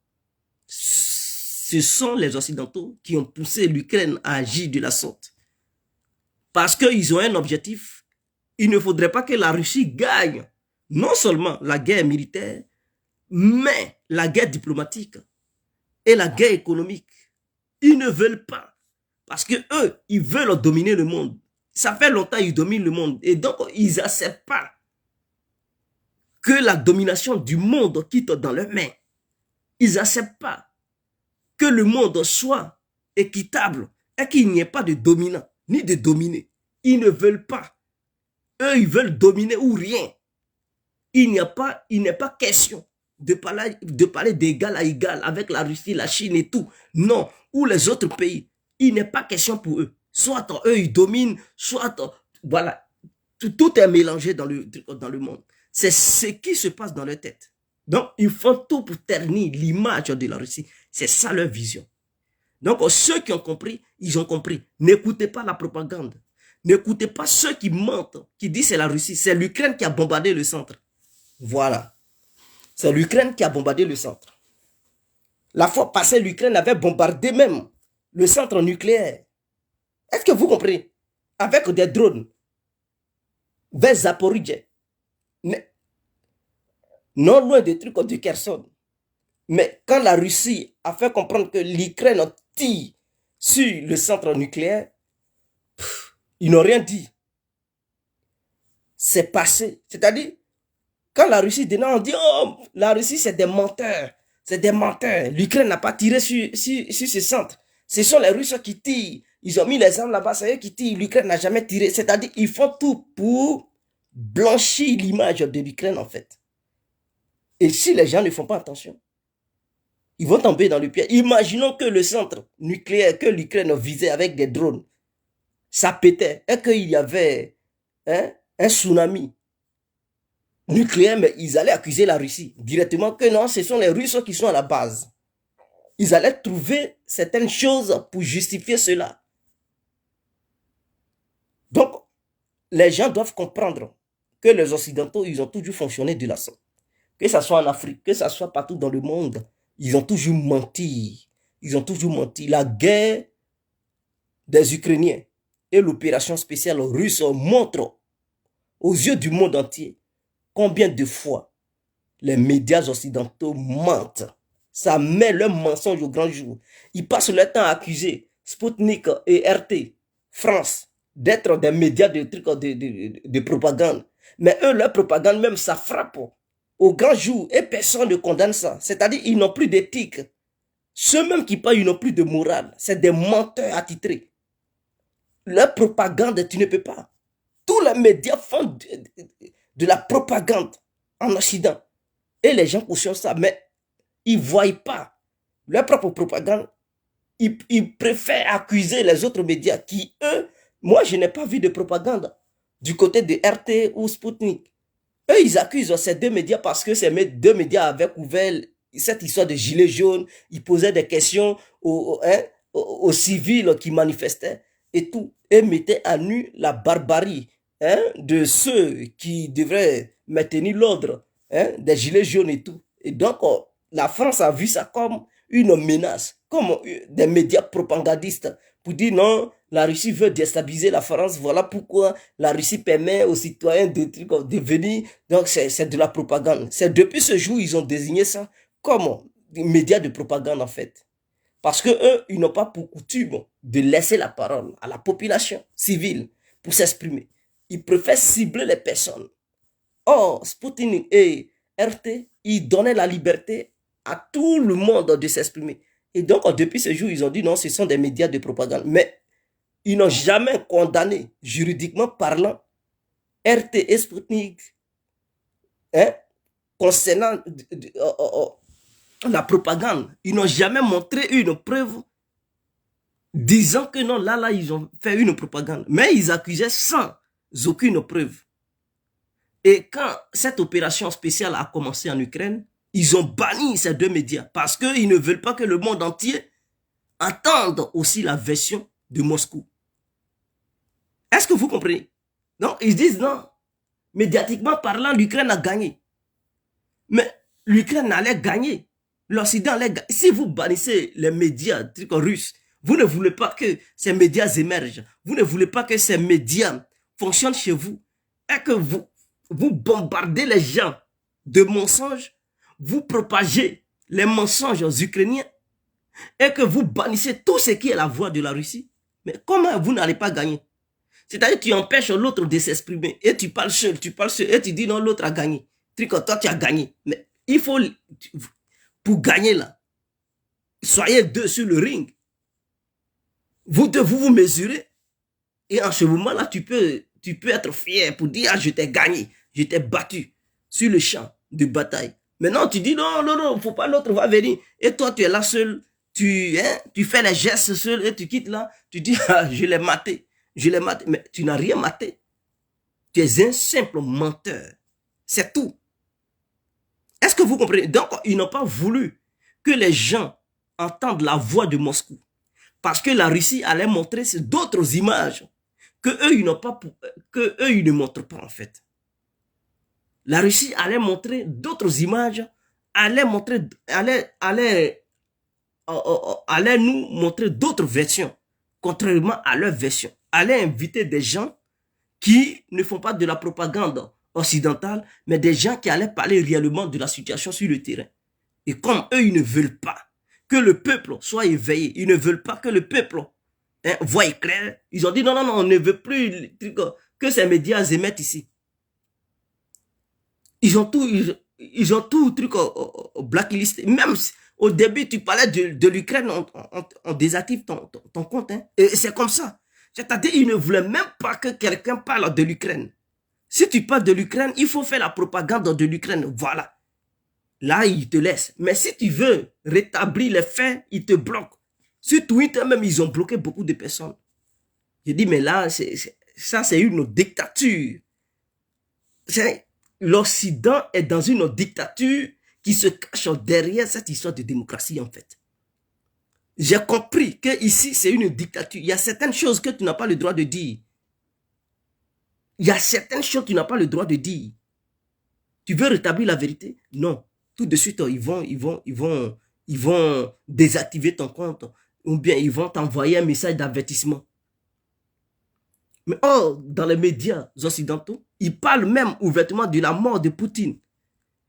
Ce sont les Occidentaux qui ont poussé l'Ukraine à agir de la sorte. Parce qu'ils ont un objectif. Il ne faudrait pas que la Russie gagne non seulement la guerre militaire, mais la guerre diplomatique et la guerre économique. Ils ne veulent pas. Parce que eux, ils veulent dominer le monde. Ça fait longtemps qu'ils dominent le monde. Et donc, ils n'acceptent pas que la domination du monde quitte dans leurs mains. Ils n'acceptent pas que le monde soit équitable et qu'il n'y ait pas de dominant, ni de dominé. Ils ne veulent pas. Eux, ils veulent dominer ou rien. Il n'est pas question de parler d'égal à égal avec la Russie, la Chine et tout. Non, ou les autres pays. Il n'est pas question pour eux. Soit eux, ils dominent, soit, voilà, tout est mélangé dans le monde. C'est ce qui se passe dans leur tête. Donc, ils font tout pour ternir l'image de la Russie. C'est ça leur vision. Donc, ceux qui ont compris, ils ont compris. N'écoutez pas la propagande. N'écoutez pas ceux qui mentent, qui disent c'est la Russie. C'est l'Ukraine qui a bombardé le centre. Voilà. C'est l'Ukraine qui a bombardé le centre. La fois passée, l'Ukraine avait bombardé même le centre nucléaire. Est-ce que vous comprenez? Avec des drones vers Zaporizhzhia. Non loin des trucs de Kherson. Mais quand la Russie a fait comprendre que l'Ukraine tire sur le centre nucléaire, ils n'ont rien dit. C'est passé. C'est-à-dire, quand la Russie dénonce, on dit, oh, la Russie, c'est des menteurs. C'est des menteurs. L'Ukraine n'a pas tiré sur ce centre. Ce sont les Russes qui tirent. Ils ont mis les armes là-bas, c'est eux qui tirent. L'Ukraine n'a jamais tiré. C'est-à-dire, ils font tout pour blanchir l'image de l'Ukraine, en fait. Et si les gens ne font pas attention, ils vont tomber dans le piège. Imaginons que le centre nucléaire que l'Ukraine visait avec des drones ça pétait, et qu'il y avait un tsunami nucléaire, mais ils allaient accuser la Russie directement que non, ce sont les Russes qui sont à la base. Ils allaient trouver certaines choses pour justifier cela. Donc, les gens doivent comprendre que les Occidentaux, ils ont toujours fonctionné de la sorte. Que ce soit en Afrique, que ce soit partout dans le monde, ils ont toujours menti. Ils ont toujours menti. La guerre des Ukrainiens et l'opération spéciale russe montrent aux yeux du monde entier combien de fois les médias occidentaux mentent. Ça met leur mensonge au grand jour. Ils passent leur temps à accuser Sputnik et RT, France, d'être des médias de propagande. Mais eux, leur propagande même, ça frappe au grand jour et personne ne condamne ça. C'est-à-dire ils n'ont plus d'éthique. Ceux même qui parlent, ils n'ont plus de morale. C'est des menteurs attitrés. Leur propagande, tu ne peux pas. Tous les médias font de la propagande en Occident. Et les gens cautionnent ça, mais ils ne voient pas leur propre propagande. Ils préfèrent accuser les autres médias qui, eux, moi, je n'ai pas vu de propagande du côté de RT ou Sputnik. Eux, ils accusent ces deux médias parce que ces deux médias avaient couvert cette histoire de gilets jaunes. Ils posaient des questions aux civils qui manifestaient et tout. Et mettaient à nu la barbarie de ceux qui devraient maintenir l'ordre des gilets jaunes et tout. Et donc, la France a vu ça comme une menace, comme des médias propagandistes pour dire non, la Russie veut déstabiliser la France, voilà pourquoi la Russie permet aux citoyens de venir. Donc, c'est de la propagande. C'est depuis ce jour ils ont désigné ça comme des médias de propagande en fait. Parce que eux, ils n'ont pas pour coutume de laisser la parole à la population civile pour s'exprimer. Ils préfèrent cibler les personnes. Or, Sputnik et RT, ils donnaient la liberté à tout le monde de s'exprimer. Et donc, depuis ce jour, ils ont dit non, ce sont des médias de propagande. Mais ils n'ont jamais condamné, juridiquement parlant, RT et Sputnik concernant la propagande. Ils n'ont jamais montré une preuve disant que non, là, ils ont fait une propagande. Mais ils accusaient sans aucune preuve. Et quand cette opération spéciale a commencé en Ukraine, ils ont banni ces deux médias parce qu'ils ne veulent pas que le monde entier entende aussi la version de Moscou. Est-ce que vous comprenez? Non, ils disent non. Médiatiquement parlant, l'Ukraine a gagné. Mais l'Ukraine allait gagner. L'Occident allait gagner. Si vous bannissez les médias russes, vous ne voulez pas que ces médias émergent. Vous ne voulez pas que ces médias fonctionnent chez vous. Et que vous bombardez les gens de mensonges. Vous propagez les mensonges ukrainiens. Et que vous bannissez tout ce qui est la voix de la Russie. Mais comment vous n'allez pas gagner? C'est-à-dire que tu empêches l'autre de s'exprimer. Et tu parles seul, et tu dis non, l'autre a gagné. Toi, tu as gagné. Mais il faut, pour gagner là, soyez deux sur le ring. Vous vous mesurez. Et en ce moment-là, tu peux être fier pour dire, ah, je t'ai gagné, je t'ai battu sur le champ de bataille. Maintenant, tu dis, non, non, non, faut pas, l'autre va venir. Et toi, tu es là seul, tu fais les gestes seul et tu quittes là. Tu dis, ah, je l'ai maté. Je l'ai maté. Mais tu n'as rien maté. Tu es un simple menteur. C'est tout. Est-ce que vous comprenez? Donc, ils n'ont pas voulu que les gens entendent la voix de Moscou. Parce que la Russie allait montrer d'autres images que eux, ils ils ne montrent pas en fait. La Russie allait montrer d'autres images, allait nous montrer d'autres versions, contrairement à leur version. Allait inviter des gens qui ne font pas de la propagande occidentale, mais des gens qui allaient parler réellement de la situation sur le terrain. Et comme eux, ils ne veulent pas que le peuple soit éveillé, ils ne veulent pas que le peuple voie clair, ils ont dit non, non, non, on ne veut plus que ces médias émettent ici. Ils ont tout blacklisté. Même au début, tu parlais de l'Ukraine, on désactive ton compte. Et c'est comme ça. C'est-à-dire qu'ils ne voulaient même pas que quelqu'un parle de l'Ukraine. Si tu parles de l'Ukraine, il faut faire la propagande de l'Ukraine. Voilà. Là, ils te laissent. Mais si tu veux rétablir les faits, ils te bloquent. Sur Twitter même, ils ont bloqué beaucoup de personnes. Je dis, mais là, ça, c'est une dictature. L'Occident est dans une dictature qui se cache derrière cette histoire de démocratie, en fait. J'ai compris que ici, c'est une dictature. Il y a certaines choses que tu n'as pas le droit de dire. Il y a certaines choses que tu n'as pas le droit de dire. Tu veux rétablir la vérité? Non. Tout de suite, ils vont désactiver ton compte ou bien ils vont t'envoyer un message d'avertissement. Mais dans les médias occidentaux, ils parlent même ouvertement de la mort de Poutine.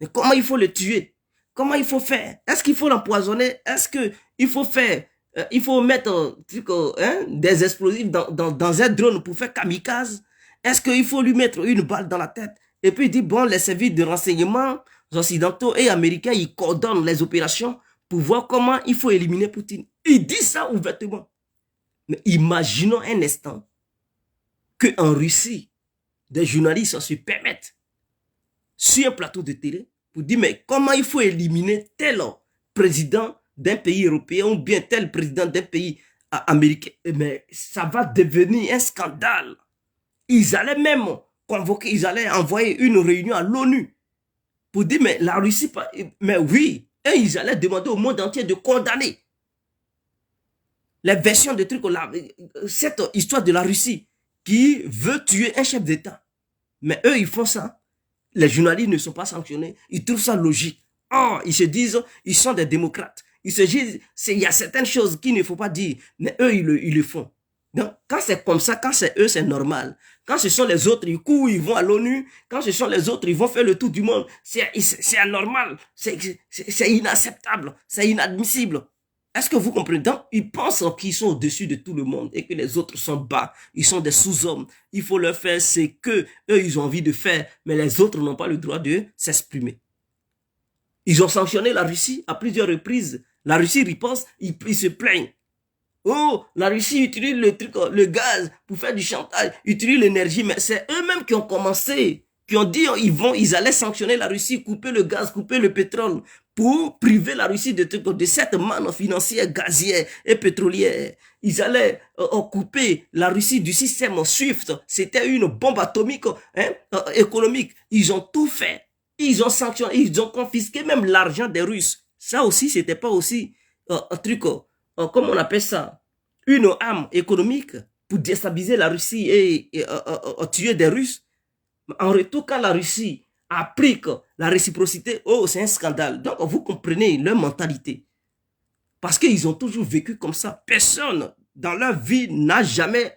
Mais comment il faut le tuer? Comment il faut faire? Est-ce qu'il faut l'empoisonner? Est-ce qu'il faut faire, il faut mettre des explosifs dans un drone pour faire kamikaze? Est-ce qu'il faut lui mettre une balle dans la tête? Et puis il dit, bon, les services de renseignement occidentaux et américains, ils coordonnent les opérations pour voir comment il faut éliminer Poutine. Il dit ça ouvertement. Mais imaginons un instant qu'en Russie, des journalistes se permettent sur un plateau de télé pour dire, mais comment il faut éliminer tel président d'un pays européen ou bien tel président d'un pays américain. Mais ça va devenir un scandale. Ils allaient même convoquer, ils allaient envoyer une réunion à l'ONU pour dire, mais la Russie, mais oui, et ils allaient demander au monde entier de condamner les versions de trucs, cette histoire de la Russie qui veut tuer un chef d'État. Mais eux, ils font ça. Les journalistes ne sont pas sanctionnés. Ils trouvent ça logique. Ils se disent, ils sont des démocrates. Ils se disent, il y a certaines choses qu'il ne faut pas dire. Mais eux, ils le font. Donc, quand c'est comme ça, quand c'est eux, c'est normal. Quand ce sont les autres, ils courent, ils vont à l'ONU. Quand ce sont les autres, ils vont faire le tour du monde. C'est anormal. C'est inacceptable. C'est inadmissible. Est-ce que vous comprenez? Donc, ils pensent qu'ils sont au-dessus de tout le monde et que les autres sont bas. Ils sont des sous-hommes. Il faut leur faire ce que eux, ils ont envie de faire, mais les autres n'ont pas le droit de s'exprimer. Ils ont sanctionné la Russie à plusieurs reprises. La Russie riposte, ils se plaignent. Oh, la Russie utilise le gaz pour faire du chantage, utilise l'énergie, mais c'est eux-mêmes qui ont commencé, qui ont dit ils allaient sanctionner la Russie, couper le gaz, couper le pétrole, pour priver la Russie de cette manne financière, gazière et pétrolière. Ils allaient couper la Russie du système SWIFT. C'était une bombe atomique économique. Ils ont tout fait. Ils ont sanctionné, ils ont confisqué même l'argent des Russes. Ça aussi, c'était pas aussi un truc, comment on appelle ça, une arme économique pour déstabiliser la Russie et tuer des Russes. En retour, quand la Russie applique la réciprocité, c'est un scandale. Donc, vous comprenez leur mentalité. Parce qu'ils ont toujours vécu comme ça. Personne dans leur vie n'a jamais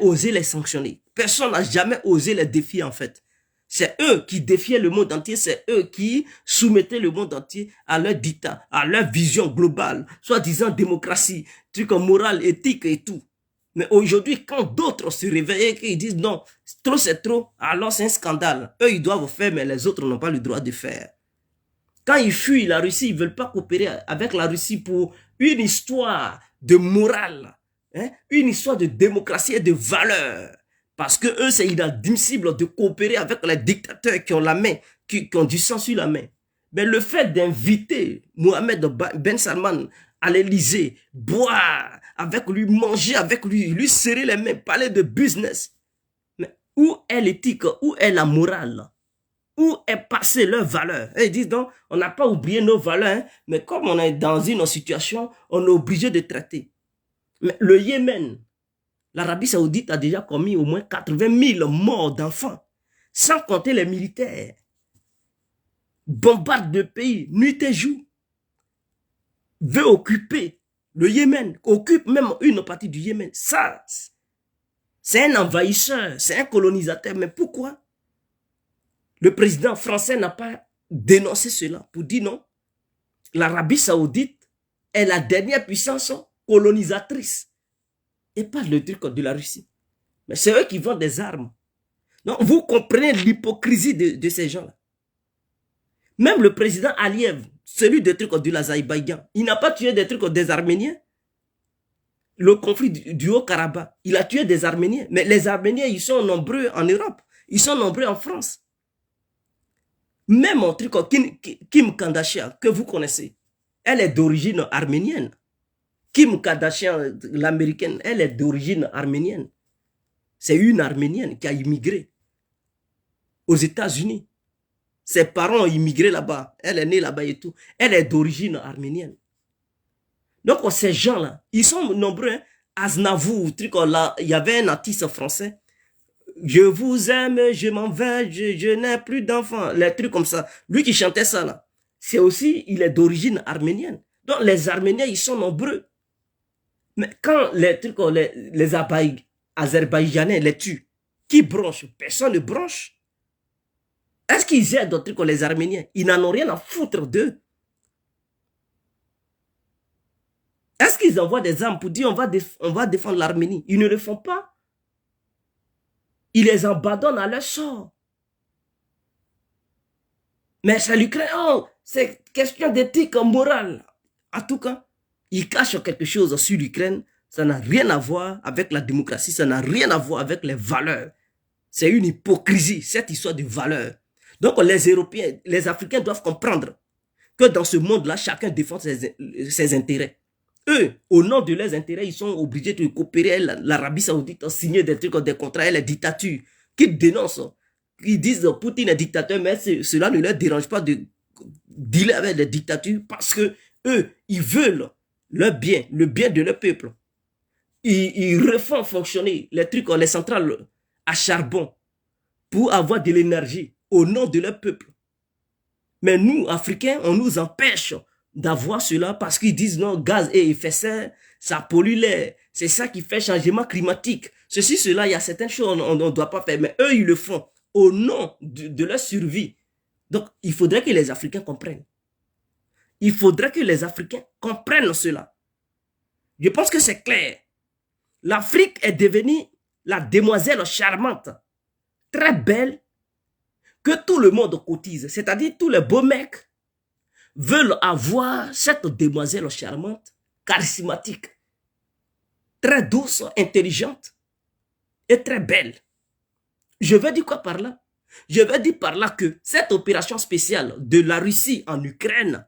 osé les sanctionner. Personne n'a jamais osé les défier, en fait. C'est eux qui défiaient le monde entier, c'est eux qui soumettaient le monde entier à leur dictat, à leur vision globale, soi-disant démocratie, truc moral, éthique et tout. Mais aujourd'hui, quand d'autres se réveillent et qu'ils disent non, trop c'est trop, alors c'est un scandale. Eux, ils doivent faire, mais les autres n'ont pas le droit de faire. Quand ils fuient la Russie, ils ne veulent pas coopérer avec la Russie pour une histoire de morale, une histoire de démocratie et de valeur. Parce que eux, c'est inadmissible de coopérer avec les dictateurs qui ont la main, qui ont du sang sur la main. Mais le fait d'inviter Mohamed Ben Salman à l'Élysée, boire avec lui, manger avec lui serrer les mains, parler de business. Mais où est l'éthique? Où est la morale? Où est passée leur valeur? Et ils disent donc, on n'a pas oublié nos valeurs, mais comme on est dans une situation, on est obligé de traiter. Mais le Yémen, l'Arabie Saoudite a déjà commis au moins 80 000 morts d'enfants, sans compter les militaires. Bombarde le pays, nuit et jour. Veut occuper le Yémen, occupe même une partie du Yémen. Ça, c'est un envahisseur, c'est un colonisateur. Mais pourquoi le président français n'a pas dénoncé cela pour dire non? L'Arabie Saoudite est la dernière puissance colonisatrice. Et pas le truc de la Russie. Mais c'est eux qui vendent des armes. Donc, vous comprenez l'hypocrisie de ces gens-là. Même le président Aliyev, celui des trucs de l'Azerbaïdjan, il n'a pas tué des trucs des Arméniens. Le conflit du Haut-Karabakh, il a tué des Arméniens. Mais les Arméniens, ils sont nombreux en Europe. Ils sont nombreux en France. Même un truc Kim Kardashian, que vous connaissez, elle est d'origine arménienne. Kim Kardashian, l'américaine, elle est d'origine arménienne. C'est une arménienne qui a immigré aux États-Unis. Ses parents ont immigré là-bas. Elle est née là-bas et tout. Elle est d'origine arménienne. Donc, ces gens-là, ils sont nombreux. Hein. Aznavour, truc là, il y avait un artiste français. Je vous aime, je m'en vais, je n'ai plus d'enfants. Les trucs comme ça. Lui qui chantait ça là, c'est aussi, il est d'origine arménienne. Donc, les Arméniens, ils sont nombreux. Mais quand les trucs, les Azerbaïdjanais les tuent, qui bronche? Personne ne bronche. Est-ce qu'ils aident d'autres trucs les Arméniens? Ils n'en ont rien à foutre d'eux. Est-ce qu'ils envoient des armes pour dire on va défendre l'Arménie? Ils ne le font pas. Ils les abandonnent à leur sort. Mais c'est l'Ukraine. Oh, c'est question d'éthique morale. En tout cas, ils cachent quelque chose sur l'Ukraine. Ça n'a rien à voir avec la démocratie. Ça n'a rien à voir avec les valeurs. C'est une hypocrisie, cette histoire de valeurs. Donc les Européens, les Africains doivent comprendre que dans ce monde-là, chacun défend ses intérêts. Eux, au nom de leurs intérêts, ils sont obligés de coopérer. L'Arabie Saoudite a signé des contrats et les dictatures qui dénoncent, qui disent que Poutine est dictateur, mais cela ne leur dérange pas de dealer avec les dictatures parce que eux, ils veulent leur bien, le bien de leur peuple. Ils refont fonctionner les trucs, les centrales à charbon pour avoir de l'énergie au nom de leur peuple. Mais nous, Africains, on nous empêche d'avoir cela parce qu'ils disent non, gaz et effet de serre, ça pollue l'air. C'est ça qui fait changement climatique. Ceci, cela, il y a certaines choses on ne doit pas faire, mais eux, ils le font au nom de leur survie. Donc, il faudrait que les Africains comprennent. Il faudrait que les Africains comprennent cela. Je pense que c'est clair. L'Afrique est devenue la demoiselle charmante, très belle, que tout le monde cotise. C'est-à-dire tous les beaux mecs veulent avoir cette demoiselle charmante, charismatique, très douce, intelligente et très belle. Je veux dire quoi par là? Je veux dire par là que cette opération spéciale de la Russie en Ukraine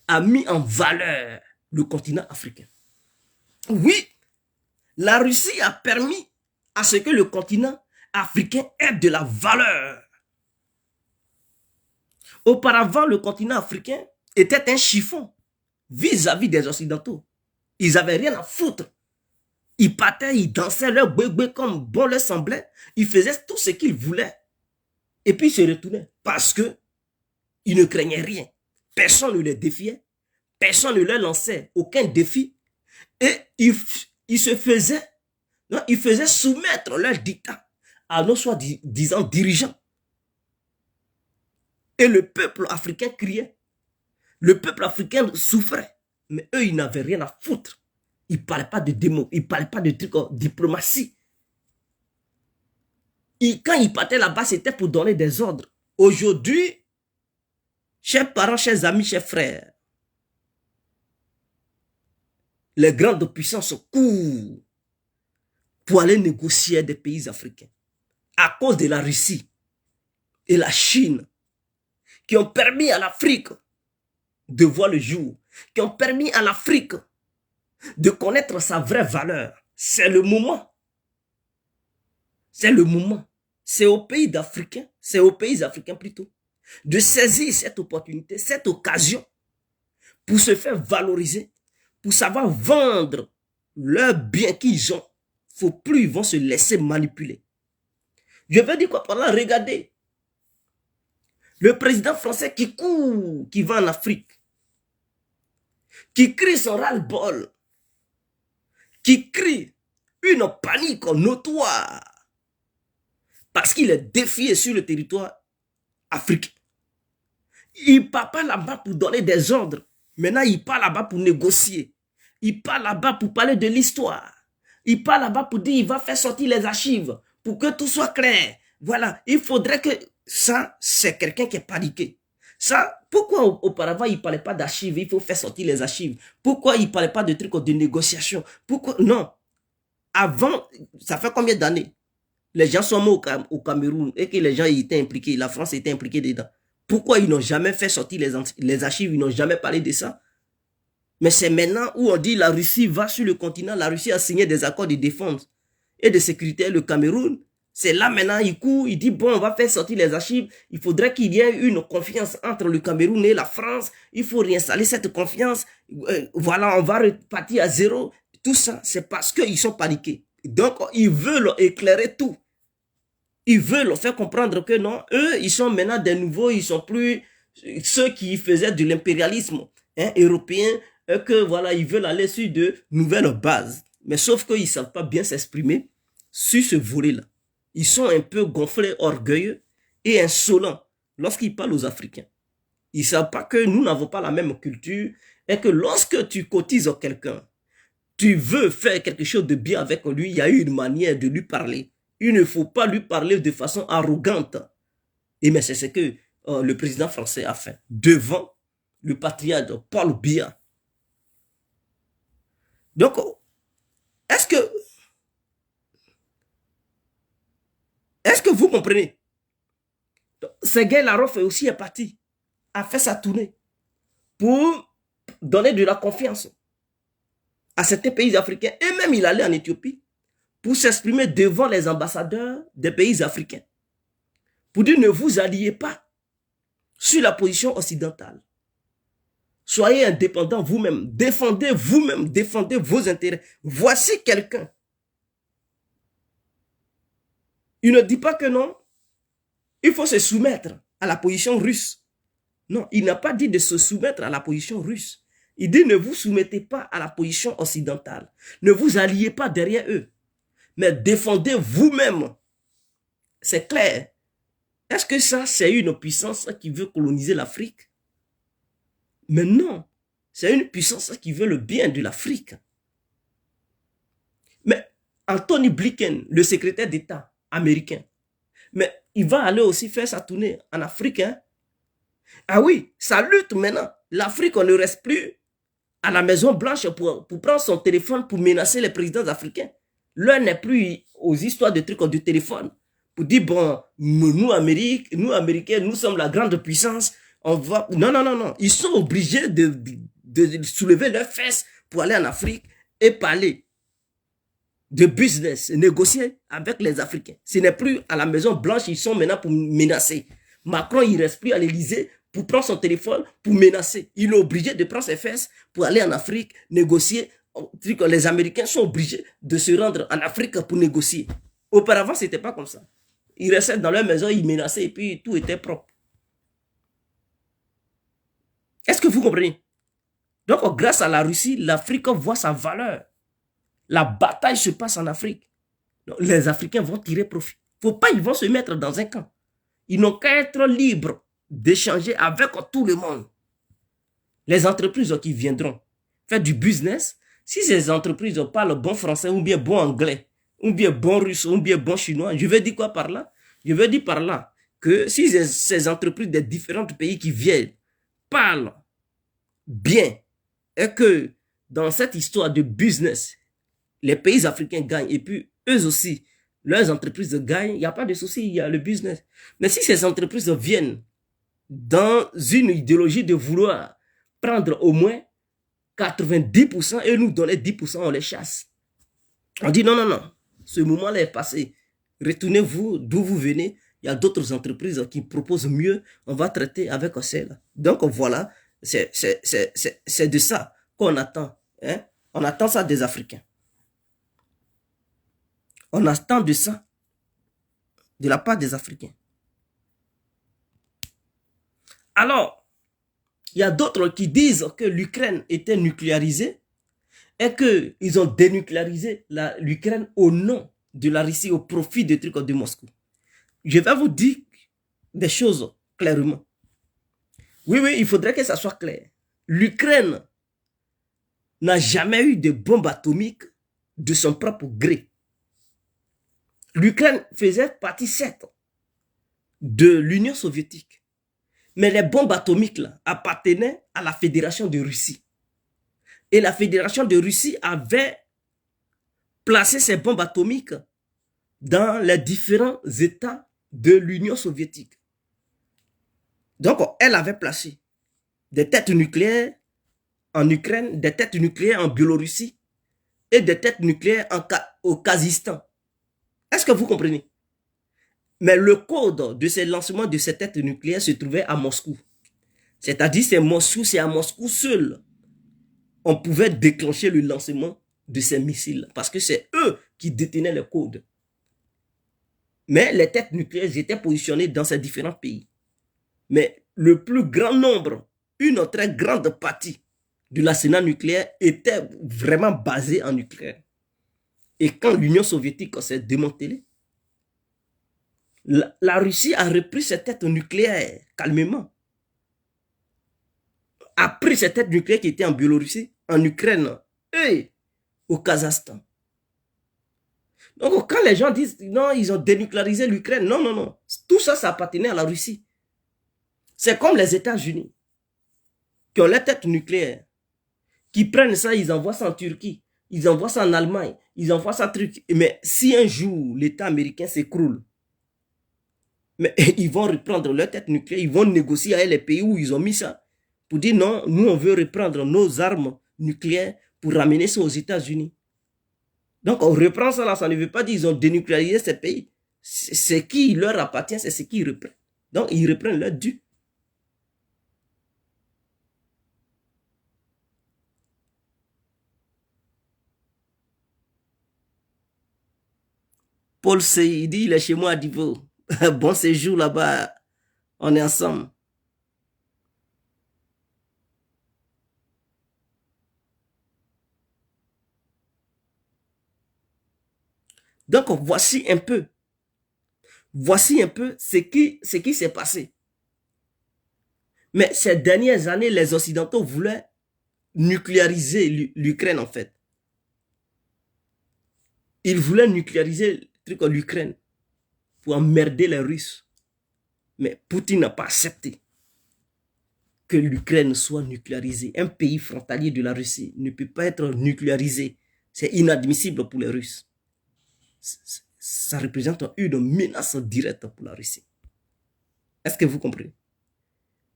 a mis en valeur le continent africain. Oui, la Russie a permis à ce que le continent africain ait de la valeur. Auparavant, le continent africain était un chiffon vis-à-vis des Occidentaux. Ils n'avaient rien à foutre. Ils partaient, ils dansaient leur bébé comme bon leur semblait. Ils faisaient tout ce qu'ils voulaient. Et puis ils se retournaient parce que ils ne craignaient rien. Personne ne les défiait. Personne ne leur lançait aucun défi. Et ils se faisaient, non, ils faisaient soumettre leur dictat à nos soi-disant dirigeants. Et le peuple africain criait. Le peuple africain souffrait. Mais eux, ils n'avaient rien à foutre. Ils ne parlaient pas de démo, ils ne parlaient pas de trucs en diplomatie. Quand ils partaient là-bas, c'était pour donner des ordres. Aujourd'hui, chers parents, chers amis, chers frères, les grandes puissances courent pour aller négocier des pays africains. À cause de la Russie et la Chine, qui ont permis à l'Afrique de voir le jour, qui ont permis à l'Afrique de connaître sa vraie valeur. C'est le moment. C'est le moment. C'est aux pays africains plutôt, de saisir cette opportunité, cette occasion, pour se faire valoriser, pour savoir vendre leurs biens qu'ils ont. Faut plus, ils vont se laisser manipuler. Je veux dire quoi par là? Regardez. Le président français qui court, qui va en Afrique, qui crie son ras-le-bol, qui crie une panique notoire, parce qu'il est défié sur le territoire africain. Il ne part pas là-bas pour donner des ordres. Maintenant, il part là-bas pour négocier. Il part là-bas pour parler de l'histoire. Il part là-bas pour dire qu'il va faire sortir les archives pour que tout soit clair. Voilà, il faudrait que... Ça, c'est quelqu'un qui est paniqué. Ça, pourquoi auparavant, il ne parlait pas d'archives? Il faut faire sortir les archives. Pourquoi il ne parlait pas de trucs de négociation? Pourquoi? Non. Avant, ça fait combien d'années? Les gens sont morts au Cameroun et que les gens étaient impliqués. La France était impliquée dedans. Pourquoi ils n'ont jamais fait sortir les archives? Ils n'ont jamais parlé de ça. Mais c'est maintenant où on dit la Russie va sur le continent, la Russie a signé des accords de défense et de sécurité, le Cameroun. C'est là maintenant, il court, il dit, bon, on va faire sortir les archives. Il faudrait qu'il y ait une confiance entre le Cameroun et la France. Il faut réinstaller cette confiance. Voilà, on va repartir à zéro. Tout ça, c'est parce qu'ils sont paniqués. Donc, ils veulent éclairer tout. Ils veulent faire comprendre que non, eux, ils sont maintenant des nouveaux, ils sont plus ceux qui faisaient de l'impérialisme européen, que voilà, ils veulent aller sur de nouvelles bases. Mais sauf qu'ils ne savent pas bien s'exprimer sur ce volet-là. Ils sont un peu gonflés, orgueilleux et insolents lorsqu'ils parlent aux Africains. Ils ne savent pas que nous n'avons pas la même culture et que lorsque tu cotises quelqu'un, tu veux faire quelque chose de bien avec lui, il y a une manière de lui parler. Il ne faut pas lui parler de façon arrogante. Et mais c'est ce que le président français a fait devant le patriarche Paul Biya. Donc, est-ce que vous comprenez? Sergei Lavrov aussi est parti, a fait sa tournée pour donner de la confiance à certains pays africains. Et même il allait en Éthiopie pour s'exprimer devant les ambassadeurs des pays africains. Pour dire, ne vous alliez pas sur la position occidentale. Soyez indépendants vous-même. Défendez vous-même. Défendez vos intérêts. Voici quelqu'un. Il ne dit pas que non. Il faut se soumettre à la position russe. Non, il n'a pas dit de se soumettre à la position russe. Il dit ne vous soumettez pas à la position occidentale. Ne vous alliez pas derrière eux. Mais défendez vous-même. C'est clair. Est-ce que ça, c'est une puissance qui veut coloniser l'Afrique? Mais non. C'est une puissance qui veut le bien de l'Afrique. Mais Anthony Blinken, le secrétaire d'État américain, mais il va aller aussi faire sa tournée en Afrique. Hein? Ah oui, ça lutte maintenant. L'Afrique, on ne reste plus à la Maison Blanche pour prendre son téléphone pour menacer les présidents africains. L'un n'est plus aux histoires de trucs de téléphone. Pour dire, bon, nous, Américains, nous sommes la grande puissance. On va... Non, non, non, non. Ils sont obligés de soulever leurs fesses pour aller en Afrique et parler de business, négocier avec les Africains. Ce n'est plus à la Maison Blanche, ils sont maintenant pour menacer. Macron, il ne reste plus à l'Élysée pour prendre son téléphone, pour menacer. Il est obligé de prendre ses fesses pour aller en Afrique, négocier. Les Américains sont obligés de se rendre en Afrique pour négocier. Auparavant, ce n'était pas comme ça. Ils restaient dans leur maison, ils menaçaient et puis tout était propre. Est-ce que vous comprenez? Donc, grâce à la Russie, l'Afrique voit sa valeur. La bataille se passe en Afrique. Donc, les Africains vont tirer profit. Faut pas, ils vont se mettre dans un camp. Ils n'ont qu'à être libres d'échanger avec tout le monde. Les entreprises qui viendront faire du business, si ces entreprises parlent bon français ou bien bon anglais, ou bien bon russe, ou bien bon chinois, je veux dire quoi par là? Je veux dire par là que si ces entreprises des différents pays qui viennent parlent bien et que dans cette histoire de business, les pays africains gagnent et puis eux aussi, leurs entreprises gagnent, il n'y a pas de souci, il y a le business. Mais si ces entreprises viennent dans une idéologie de vouloir prendre au moins 90% et nous donner 10%, on les chasse. On dit non, non, non, ce moment-là est passé. Retournez-vous d'où vous venez. Il y a d'autres entreprises qui proposent mieux. On va traiter avec celle-là. Donc voilà, c'est de ça qu'on attend. Hein? On attend ça des Africains. On attend de ça de la part des Africains. Alors, il y a d'autres qui disent que l'Ukraine était nucléarisée et qu'ils ont dénucléarisé l'Ukraine au nom de la Russie, au profit des trucs de Moscou. Je vais vous dire des choses clairement. Oui, oui, il faudrait que ça soit clair. L'Ukraine n'a jamais eu de bombe atomique de son propre gré. L'Ukraine faisait partie, certes, de l'Union soviétique. Mais les bombes atomiques là, appartenaient à la Fédération de Russie. Et la Fédération de Russie avait placé ces bombes atomiques dans les différents États de l'Union soviétique. Donc, elle avait placé des têtes nucléaires en Ukraine, des têtes nucléaires en Biélorussie et des têtes nucléaires au Kazakhstan. Est-ce que vous comprenez? Mais le code de ces lancements de ces têtes nucléaires se trouvait à Moscou. C'est-à-dire c'est à Moscou seul on pouvait déclencher le lancement de ces missiles parce que c'est eux qui détenaient le code. Mais les têtes nucléaires étaient positionnées dans ces différents pays. Mais le plus grand nombre, une très grande partie de l'arsenal nucléaire était vraiment basée en Ukraine. Et quand l'Union soviétique s'est démantelée, la Russie a repris ses têtes nucléaires calmement. A pris ses têtes nucléaires qui étaient en Biélorussie, en Ukraine et au Kazakhstan. Donc quand les gens disent non, ils ont dénucléarisé l'Ukraine, non, non, non. Tout ça, ça appartenait à la Russie. C'est comme les États-Unis qui ont les têtes nucléaires, qui prennent ça, ils envoient ça en Turquie, ils envoient ça en Allemagne, ils envoient ça en truc. Mais si un jour l'État américain s'écroule, mais ils vont reprendre leur tête nucléaire, ils vont négocier avec les pays où ils ont mis ça, pour dire non, nous on veut reprendre nos armes nucléaires pour ramener ça aux États-Unis. Donc on reprend ça là, ça ne veut pas dire qu'ils ont dénucléarisé ces pays. C'est qui leur appartient, c'est ce qu'ils reprennent. Donc ils reprennent leur dû. Paul Seydi, il est chez moi à Divo. Bon séjour là-bas, on est ensemble. Donc voici un peu ce qui s'est passé. Mais ces dernières années, les Occidentaux voulaient nucléariser l'Ukraine en fait. Ils voulaient nucléariser l'Ukraine pour emmerder les Russes. Mais Poutine n'a pas accepté que l'Ukraine soit nucléarisée. Un pays frontalier de la Russie ne peut pas être nucléarisé. C'est inadmissible pour les Russes. Ça représente une menace directe pour la Russie. Est-ce que vous comprenez?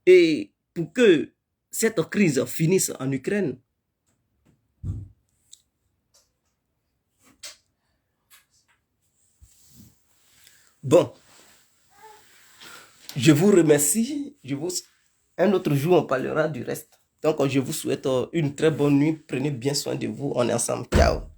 Et pour que cette crise finisse en Ukraine, bon, je vous remercie. Un autre jour, on parlera du reste. Donc, je vous souhaite une très bonne nuit. Prenez bien soin de vous. On est ensemble. Ciao.